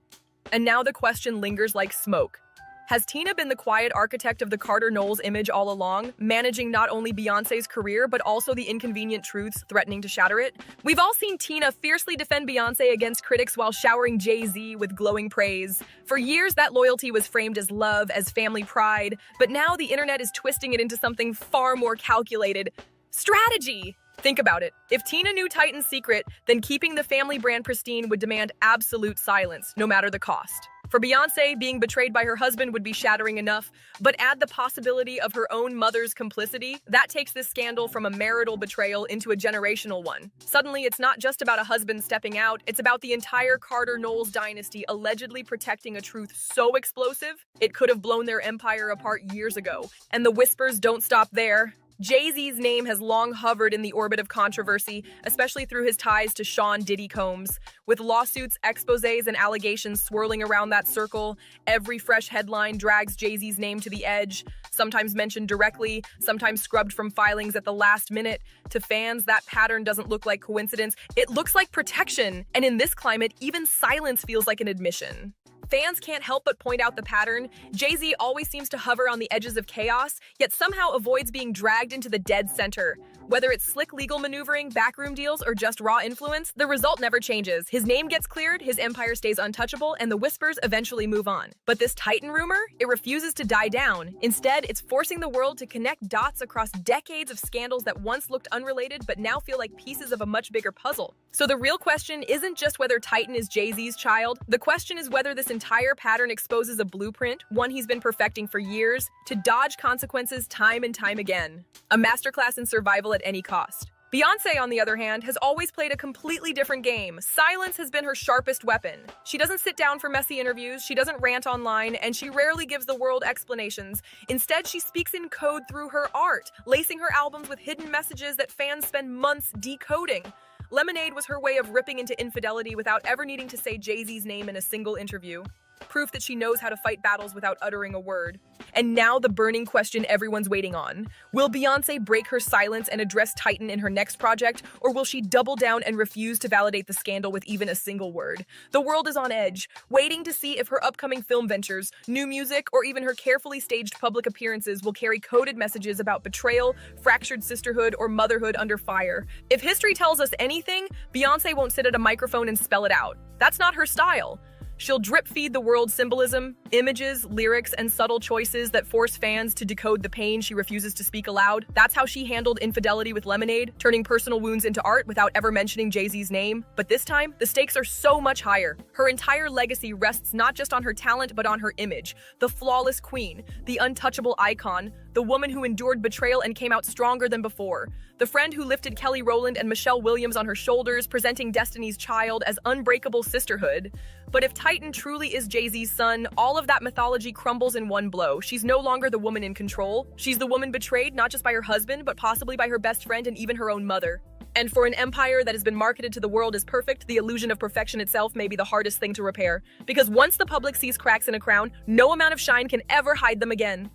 M: And now the question lingers like smoke. Has Tina been the quiet architect of the Carter Knowles image all along, managing not only Beyoncé's career, but also the inconvenient truths threatening to shatter it? We've all seen Tina fiercely defend Beyoncé against critics while showering Jay-Z with glowing praise. For years, that loyalty was framed as love, as family pride, but now the internet is twisting it into something far more calculated. Strategy! Think about it. If Tina knew Titan's secret, then keeping the family brand pristine would demand absolute silence, no matter the cost. For Beyonce, being betrayed by her husband would be shattering enough, but add the possibility of her own mother's complicity, that takes this scandal from a marital betrayal into a generational one. Suddenly, it's not just about a husband stepping out, it's about the entire Carter-Knowles dynasty allegedly protecting a truth so explosive, it could have blown their empire apart years ago. And the whispers don't stop there. Jay-Z's name has long hovered in the orbit of controversy, especially through his ties to Sean Diddy Combs. With lawsuits, exposés, and allegations swirling around that circle, every fresh headline drags Jay-Z's name to the edge, sometimes mentioned directly, sometimes scrubbed from filings at the last minute. To fans, that pattern doesn't look like coincidence, it looks like protection. And in this climate, even silence feels like an admission. Fans can't help but point out the pattern. Jay-Z always seems to hover on the edges of chaos, yet somehow avoids being dragged into the dead center. Whether it's slick legal maneuvering, backroom deals, or just raw influence, the result never changes. His name gets cleared, his empire stays untouchable, and the whispers eventually move on. But this Titan rumor, it refuses to die down. Instead, it's forcing the world to connect dots across decades of scandals that once looked unrelated but now feel like pieces of a much bigger puzzle. So the real question isn't just whether Titan is Jay-Z's child, the question is whether this entire pattern exposes a blueprint, one he's been perfecting for years, to dodge consequences time and time again. A masterclass in survival at any cost. Beyonce, on the other hand, has always played a completely different game. Silence has been her sharpest weapon. She doesn't sit down for messy interviews, she doesn't rant online, and she rarely gives the world explanations. Instead, she speaks in code through her art, lacing her albums with hidden messages that fans spend months decoding. Lemonade was her way of ripping into infidelity without ever needing to say Jay-Z's name in a single interview. Proof that she knows how to fight battles without uttering a word. And now the burning question everyone's waiting on. Will Beyonce break her silence and address Titan in her next project, or will she double down and refuse to validate the scandal with even a single word? The world is on edge, waiting to see if her upcoming film ventures, new music, or even her carefully staged public appearances will carry coded messages about betrayal, fractured sisterhood, or motherhood under fire. If history tells us anything, Beyonce won't sit at a microphone and spell it out. That's not her style. She'll drip-feed the world symbolism, images, lyrics, and subtle choices that force fans to decode the pain she refuses to speak aloud. That's how she handled infidelity with Lemonade, turning personal wounds into art without ever mentioning Jay-Z's name. But this time, the stakes are so much higher. Her entire legacy rests not just on her talent, but on her image. The flawless queen, the untouchable icon, the woman who endured betrayal and came out stronger than before. The friend who lifted Kelly Rowland and Michelle Williams on her shoulders, presenting Destiny's Child as unbreakable sisterhood. But if Titan truly is Jay-Z's son, all of that mythology crumbles in one blow. She's no longer the woman in control. She's the woman betrayed not just by her husband, but possibly by her best friend and even her own mother. And for an empire that has been marketed to the world as perfect, the illusion of perfection itself may be the hardest thing to repair. Because once the public sees cracks in a crown, no amount of shine can ever hide them again.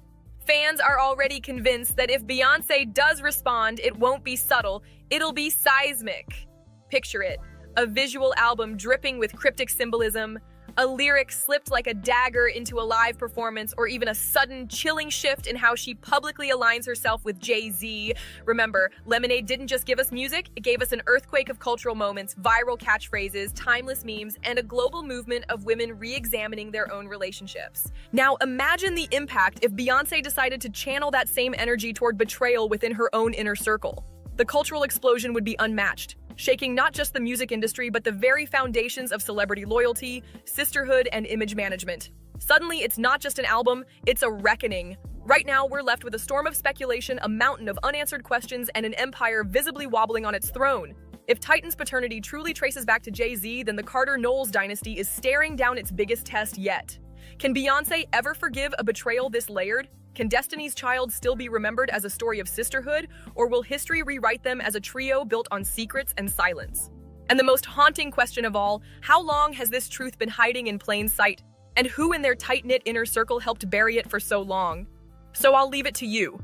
M: Fans are already convinced that if Beyonce does respond, it won't be subtle, it'll be seismic. Picture it, a visual album dripping with cryptic symbolism, a lyric slipped like a dagger into a live performance, or even a sudden, chilling shift in how she publicly aligns herself with Jay-Z. Remember, Lemonade didn't just give us music, it gave us an earthquake of cultural moments, viral catchphrases, timeless memes, and a global movement of women re-examining their own relationships. Now, imagine the impact if Beyonce decided to channel that same energy toward betrayal within her own inner circle. The cultural explosion would be unmatched, shaking not just the music industry, but the very foundations of celebrity loyalty, sisterhood, and image management. Suddenly, it's not just an album, it's a reckoning. Right now, we're left with a storm of speculation, a mountain of unanswered questions, and an empire visibly wobbling on its throne. If Titan's paternity truly traces back to Jay-Z, then the Carter-Knowles dynasty is staring down its biggest test yet. Can Beyonce ever forgive a betrayal this layered? Can Destiny's Child still be remembered as a story of sisterhood, or will history rewrite them as a trio built on secrets and silence? And the most haunting question of all, how long has this truth been hiding in plain sight? And who in their tight-knit inner circle helped bury it for so long? So I'll leave it to you.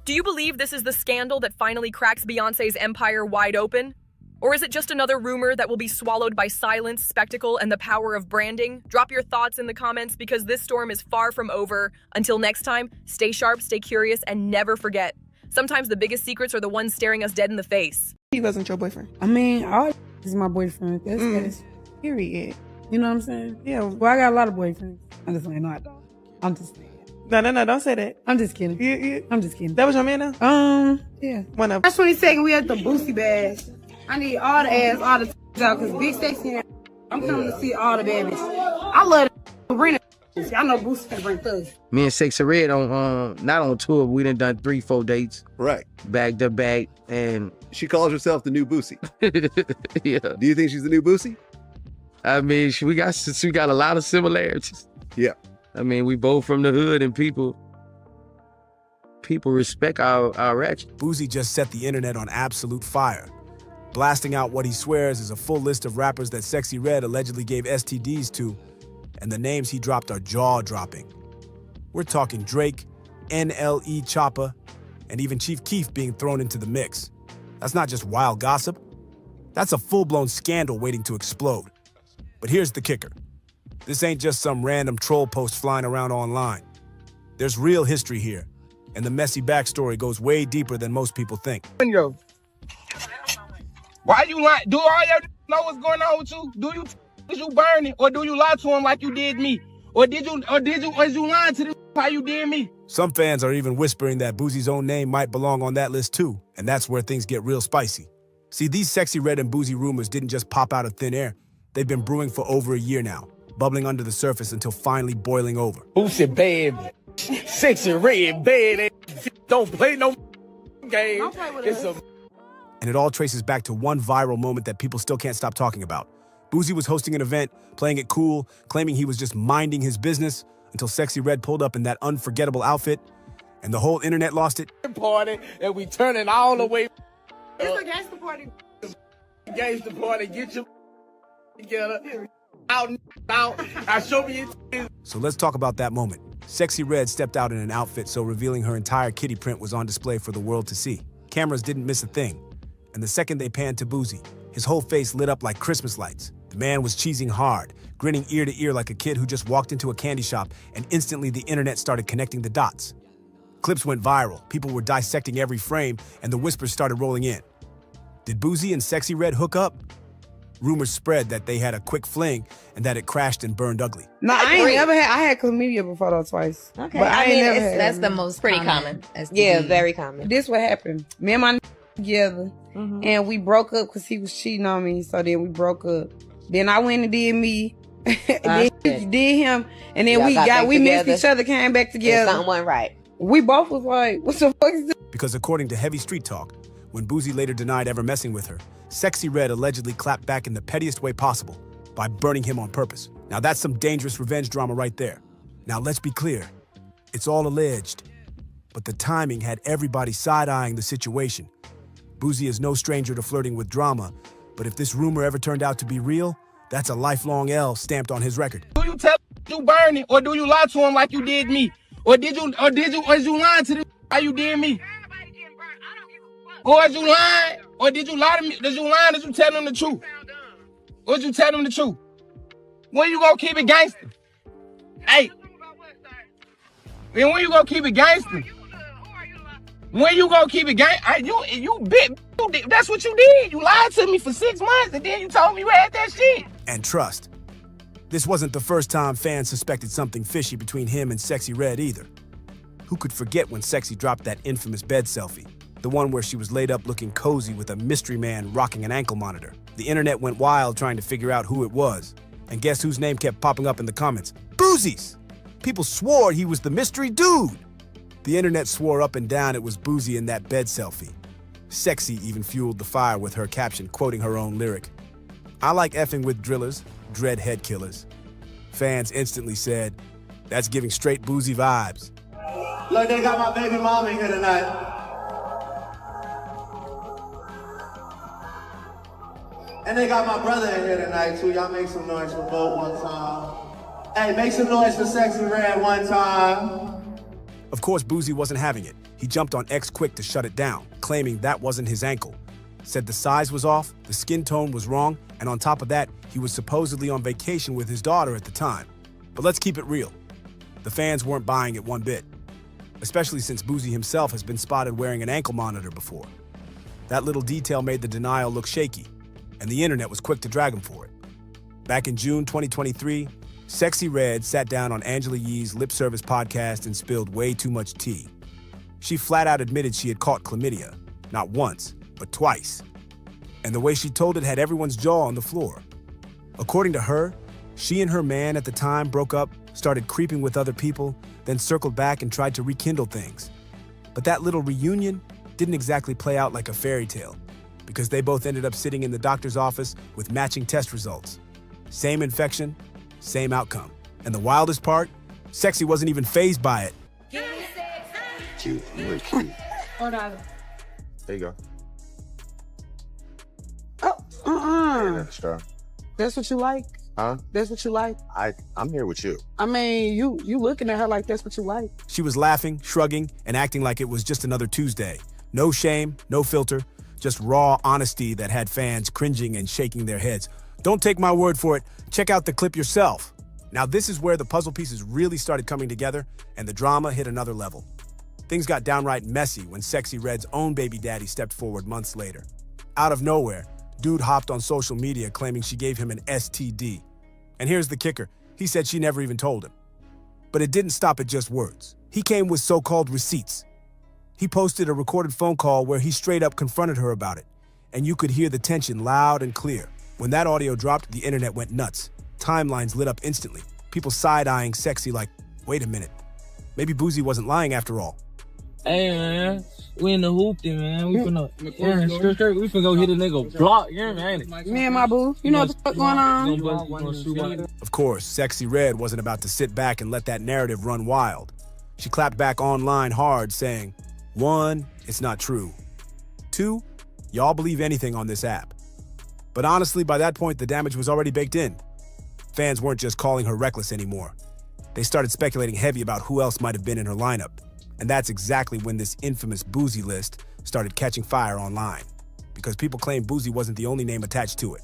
M: Do you believe this is the scandal that finally cracks Beyonce's empire wide open? Or is it just another rumor that will be swallowed by silence, spectacle, and the power of branding? Drop your thoughts in the comments because this storm is far from over. Until next time, stay sharp, stay curious, and never forget. Sometimes the biggest secrets are the ones staring us dead in the face.
T: He wasn't your boyfriend.
C: I mean, all is my boyfriend. That's period. You know what I'm saying? Yeah, well, I got a lot of boyfriends. I'm just saying, no, I don't. I'm just saying.
T: No, don't say that.
C: I'm just kidding. I'm just kidding.
T: That was your man now?
C: Yeah.
T: One of
C: March 22nd, we at the Boosie Bash. I need all the ass, all the out, because Big Sexy, I'm coming to see all the bad bitches. I love the bring it. I know Boosie can bring thugs.
U: Me and Sexy Red on not on tour, but we done 3-4 dates.
V: Right.
U: Back to back, and
V: she calls herself the new Boosie.
U: Yeah.
V: Do you think she's the new Boosie?
U: I mean, we got a lot of similarities.
V: Yeah.
U: I mean, we both from the hood, and people respect our ratchet.
G: Boosie just set the internet on absolute fire, blasting out what he swears is a full list of rappers that Sexy Red allegedly gave STDs to, and the names he dropped are jaw-dropping. We're talking Drake, NLE Choppa, and even Chief Keef being thrown into the mix. That's not just wild gossip. That's a full-blown scandal waiting to explode. But here's the kicker. This ain't just some random troll post flying around online. There's real history here, and the messy backstory goes way deeper than most people think.
W: Yo, why you lie? Do all your know what's going on with you? Did you burn it, or do you lie to him like you did me? Or is you lying to them how you did me?
G: Some fans are even whispering that Boosie's own name might belong on that list too, and that's where things get real spicy. See, these Sexy Red and Boosie rumors didn't just pop out of thin air. They've been brewing for over a year now, bubbling under the surface until finally boiling over.
W: Boosie bad, Sexy Red bad. Don't play no game.
G: And it all traces back to one viral moment that people still can't stop talking about. Boosie was hosting an event, playing it cool, claiming he was just minding his business until Sexy Red pulled up in that unforgettable outfit, and the whole internet lost it.
W: Party, and we turning all the way.
C: It's a gangster party.
W: Gangster party, get your together. Out. I show me your.
G: So let's talk about that moment. Sexy Red stepped out in an outfit so revealing her entire kitty print was on display for the world to see. Cameras didn't miss a thing. And the second they panned to Boosie, his whole face lit up like Christmas lights. The man was cheesing hard, grinning ear to ear like a kid who just walked into a candy shop, and instantly the internet started connecting the dots. Clips went viral, people were dissecting every frame, and the whispers started rolling in. Did Boosie and Sexy Red hook up? Rumors spread that they had a quick fling and that it crashed and burned ugly.
C: No, I ain't never had. I had chlamydia before though twice.
X: Okay,
C: but I ain't never had
X: that's the most
Y: pretty common.
C: Yeah,
Y: very common.
C: This what happened. Me and my together, and we broke up because he was cheating on me. So then we broke up. Then I went and did me. Then he did him, and then we missed each other, came back together.
Y: Something went right.
C: We both was like, "What the fuck is this?"
G: Because according to Heavy Street Talk, when Boosie later denied ever messing with her, Sexy Red allegedly clapped back in the pettiest way possible by burning him on purpose. Now that's some dangerous revenge drama right there. Now let's be clear, it's all alleged, but the timing had everybody side-eyeing the situation. Boosie is no stranger to flirting with drama, but if this rumor ever turned out to be real, that's a lifelong L stamped on his record.
W: Do you tell you burn it, or do you lie to him like you did me? Or is you lying to them how you did me? Or is you lying? Or did you lie to me? Did you lie? Did you tell them the truth? Or did you tell them the truth? When you gonna keep it gangster? Hey. And when you gonna keep it gangster? When you gonna keep it gangster? That's what you did. You lied to me for 6 months and then you told me you had that shit.
G: And trust, this wasn't the first time fans suspected something fishy between him and Sexy Red either. Who could forget when Sexy dropped that infamous bed selfie? The one where she was laid up looking cozy with a mystery man rocking an ankle monitor. The internet went wild trying to figure out who it was. And guess whose name kept popping up in the comments? Boosie's! People swore he was the mystery dude. The internet swore up and down it was Boosie in that bed selfie. Sexy even fueled the fire with her caption quoting her own lyric. I like effing with drillers, dread head killers. Fans instantly said, that's giving straight Boosie vibes.
Z: Look, they got my baby mama here tonight. And they got my brother in here tonight too. Y'all make some noise for both one time. Hey, make some noise for Sexy Red one time.
G: Of course, Boosie wasn't having it. He jumped on X quick to shut it down, claiming that wasn't his ankle. Said the size was off, the skin tone was wrong, and on top of that, he was supposedly on vacation with his daughter at the time. But let's keep it real. The fans weren't buying it one bit, especially since Boosie himself has been spotted wearing an ankle monitor before. That little detail made the denial look shaky, and the internet was quick to drag him for it. Back in June 2023, Sexy Red sat down on Angela Yee's lip service podcast and spilled way too much tea. She flat out admitted she had caught chlamydia, not once, but twice. And the way she told it had everyone's jaw on the floor. According to her, she and her man at the time broke up, started creeping with other people, then circled back and tried to rekindle things. But that little reunion didn't exactly play out like a fairy tale, because they both ended up sitting in the doctor's office with matching test results. Same infection, same outcome. And the wildest part, Sexy wasn't even fazed by it.
L: Cute, you look cute.
T: Hold on.
L: There you go.
T: Oh,
L: Star.
T: That's what you like?
L: Huh?
T: That's what you like?
L: I'm here with you.
T: I mean, you looking at her like that's what you like.
G: She was laughing, shrugging, and acting like it was just another Tuesday. No shame, no filter, just raw honesty that had fans cringing and shaking their heads. Don't take my word for it. Check out the clip yourself. Now this is where the puzzle pieces really started coming together and the drama hit another level. Things got downright messy when Sexy Red's own baby daddy stepped forward months later. Out of nowhere, dude hopped on social media claiming she gave him an STD. And here's the kicker, he said she never even told him. But it didn't stop at just words. He came with so-called receipts. He posted a recorded phone call where he straight up confronted her about it, and you could hear the tension loud and clear. When that audio dropped, the internet went nuts. Timelines lit up instantly. People side-eyeing Sexy like, wait a minute, maybe Boozy wasn't lying after all.
W: Hey man, we in the hoopty, man. We finna, we finna go hit a nigga block, you know what I mean?
T: Me and my boo, you know what the fuck going on?
G: Of course, Sexy Red wasn't about to sit back and let that narrative run wild. She clapped back online hard, saying, 1, it's not true. 2, y'all believe anything on this app. But honestly, by that point, the damage was already baked in. Fans weren't just calling her reckless anymore. They started speculating heavy about who else might have been in her lineup. And that's exactly when this infamous Boozy list started catching fire online, because people claimed Boozy wasn't the only name attached to it.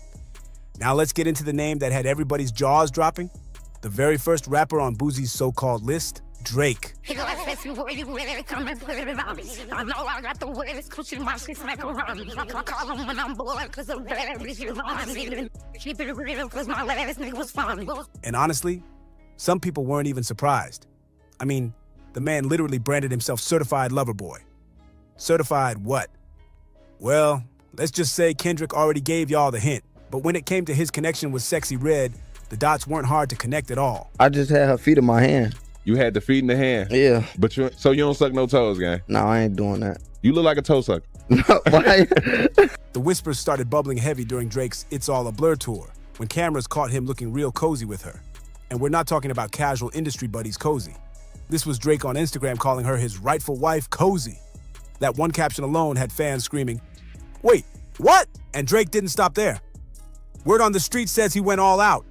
G: Now let's get into the name that had everybody's jaws dropping. The very first rapper on Boozy's so-called list, Drake. And honestly, some people weren't even surprised. I mean, the man literally branded himself certified lover boy. Certified what? Well, let's just say Kendrick already gave y'all the hint. But when it came to his connection with Sexy Red, the dots weren't hard to connect at all.
U: I just had her feet in my hand.
A: You had the feet in the hand?
U: Yeah.
A: But so you don't suck no toes, gang?
U: No, I ain't doing that.
A: You look like a toe sucker.
U: Why?
G: The whispers started bubbling heavy during Drake's It's All a Blur tour, when cameras caught him looking real cozy with her. And we're not talking about casual industry buddies cozy. This was Drake on Instagram calling her his rightful wife, Cozy. That one caption alone had fans screaming, wait, what? And Drake didn't stop there. Word on the street says he went all out.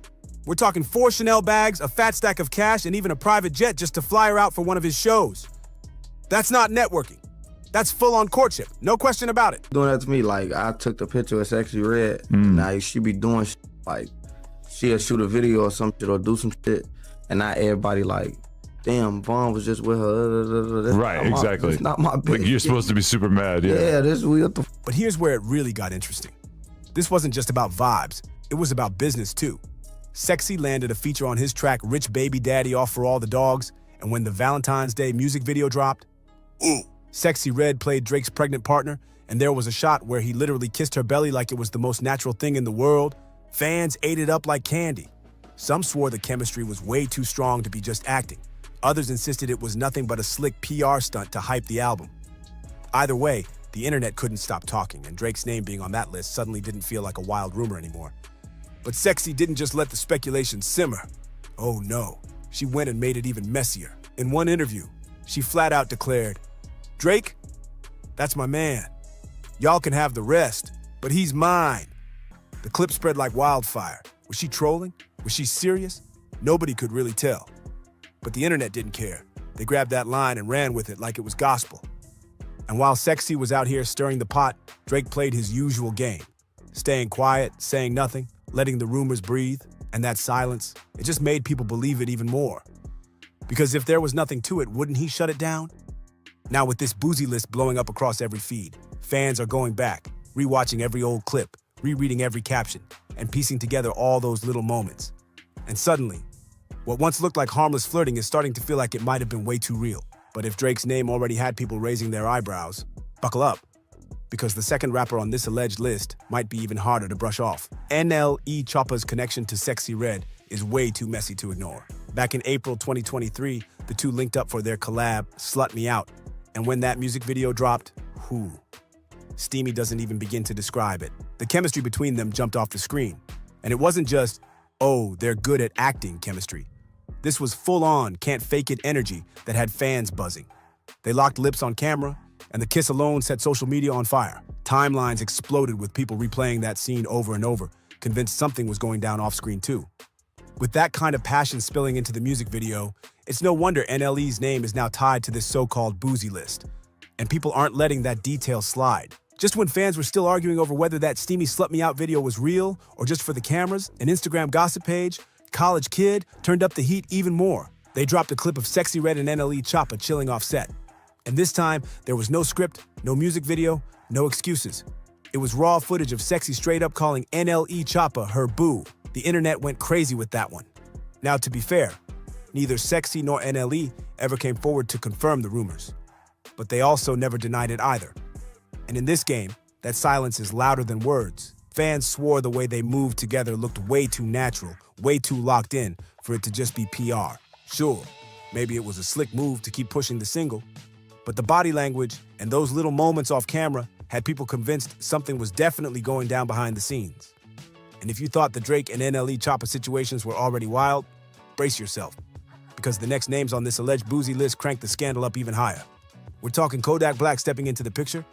G: We're talking 4 Chanel bags, a fat stack of cash, and even a private jet just to fly her out for one of his shows. That's not networking. That's full-on courtship, no question about it.
U: Doing that to me, like, I took the picture of Sexy Red. Now, she be doing shit, like, she'll shoot a video or some shit or do some shit, and now everybody like, damn, Vaughn was just with her.
B: Right, exactly.
U: It's not my bitch.
B: Like, you're supposed to be super mad, yeah.
U: Yeah, this weird.
G: But here's where it really got interesting. This wasn't just about vibes, it was about business too. Sexy landed a feature on his track Rich Baby Daddy Off for All the Dogs, and when the Valentine's Day music video dropped, Sexy Red played Drake's pregnant partner, and there was a shot where he literally kissed her belly like it was the most natural thing in the world. Fans ate it up like candy. Some swore the chemistry was way too strong to be just acting. Others insisted it was nothing but a slick PR stunt to hype the album. Either way, the internet couldn't stop talking, and Drake's name being on that list suddenly didn't feel like a wild rumor anymore. But Sexy didn't just let the speculation simmer. Oh no, she went and made it even messier. In one interview, she flat out declared, Drake, that's my man. Y'all can have the rest, but he's mine. The clip spread like wildfire. Was she trolling? Was she serious? Nobody could really tell. But the internet didn't care. They grabbed that line and ran with it like it was gospel. And while Sexy was out here stirring the pot, Drake played his usual game. Staying quiet, saying nothing, letting the rumors breathe, and that silence, it just made people believe it even more. Because if there was nothing to it, wouldn't he shut it down? Now with this Boozy list blowing up across every feed, fans are going back, rewatching every old clip, rereading every caption, and piecing together all those little moments. And suddenly, What once looked like harmless flirting is starting to feel like it might have been way too real. But if Drake's name already had people raising their eyebrows, buckle up, because the second rapper on this alleged list might be even harder to brush off. NLE Choppa's connection to Sexy Red is way too messy to ignore. Back in April 2023, the two linked up for their collab, Slut Me Out. And when that music video dropped, whew, steamy doesn't even begin to describe it. The chemistry between them jumped off the screen. And it wasn't just, oh, they're good at acting chemistry. This was full-on, can't-fake-it energy that had fans buzzing. They locked lips on camera, and the kiss alone set social media on fire. Timelines exploded with people replaying that scene over and over, convinced something was going down off-screen too. With that kind of passion spilling into the music video, it's no wonder NLE's name is now tied to this so-called boozy list. And people aren't letting that detail slide. Just when fans were still arguing over whether that steamy Slut Me Out video was real or just for the cameras, an Instagram gossip page, College Kid, turned up the heat even more. They dropped a clip of Sexy Red and NLE Choppa chilling off set. And this time, there was no script, no music video, no excuses. It was raw footage of Sexy straight up calling NLE Choppa her boo. The internet went crazy with that one. Now, to be fair, neither Sexy nor NLE ever came forward to confirm the rumors. But they also never denied it either. And in this game, that silence is louder than words. Fans swore the way they moved together looked way too natural, way too locked in for it to just be PR. Sure, maybe it was a slick move to keep pushing the single, but the body language and those little moments off camera had people convinced something was definitely going down behind the scenes. And if you thought the Drake and NLE Choppa situations were already wild, brace yourself, because the next names on this alleged boozy list cranked the scandal up even higher. We're talking Kodak Black stepping into the picture,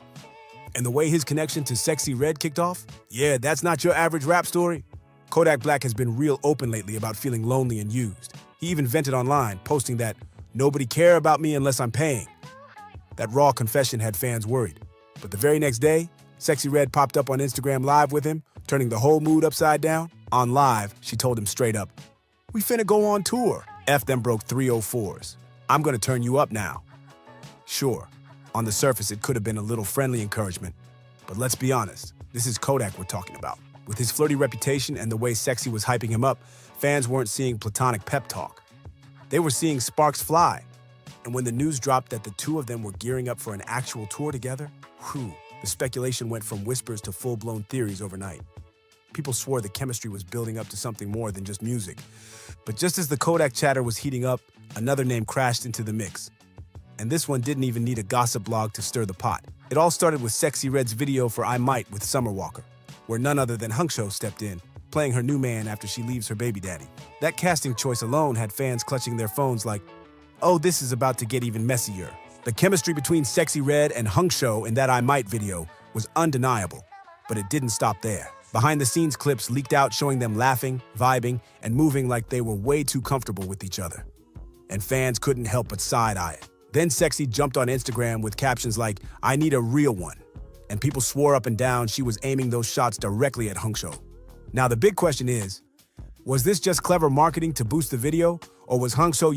G: and the way his connection to Sexy Red kicked off? Yeah, that's not your average rap story. Kodak Black has been real open lately about feeling lonely and used. He even vented online, posting that, "Nobody care about me unless I'm paying." That raw confession had fans worried. But the very next day, Sexy Red popped up on Instagram Live with him, turning the whole mood upside down. On Live, she told him straight up, "We finna go on tour." F them broke 304s. "I'm gonna turn you up now." Sure, on the surface it could have been a little friendly encouragement, but let's be honest, this is Kodak we're talking about. With his flirty reputation and the way Sexy was hyping him up, fans weren't seeing platonic pep talk. They were seeing sparks fly. And when the news dropped that the two of them were gearing up for an actual tour together, whew, the speculation went from whispers to full-blown theories overnight. People swore the chemistry was building up to something more than just music. But just as the Kodak chatter was heating up, another name crashed into the mix. And this one didn't even need a gossip blog to stir the pot. It all started with Sexy Red's video for I Might with Summer Walker, where none other than Huncho stepped in, playing her new man after she leaves her baby daddy. That casting choice alone had fans clutching their phones like, oh, this is about to get even messier. The chemistry between Sexy Red and Huncho in that I Might video was undeniable, but it didn't stop there. Behind-the-scenes clips leaked out showing them laughing, vibing, and moving like they were way too comfortable with each other. And fans couldn't help but side-eye it. Then Sexy jumped on Instagram with captions like, "I need a real one." And people swore up and down she was aiming those shots directly at Huncho. Now the big question is, was this just clever marketing to boost the video, or was Huncho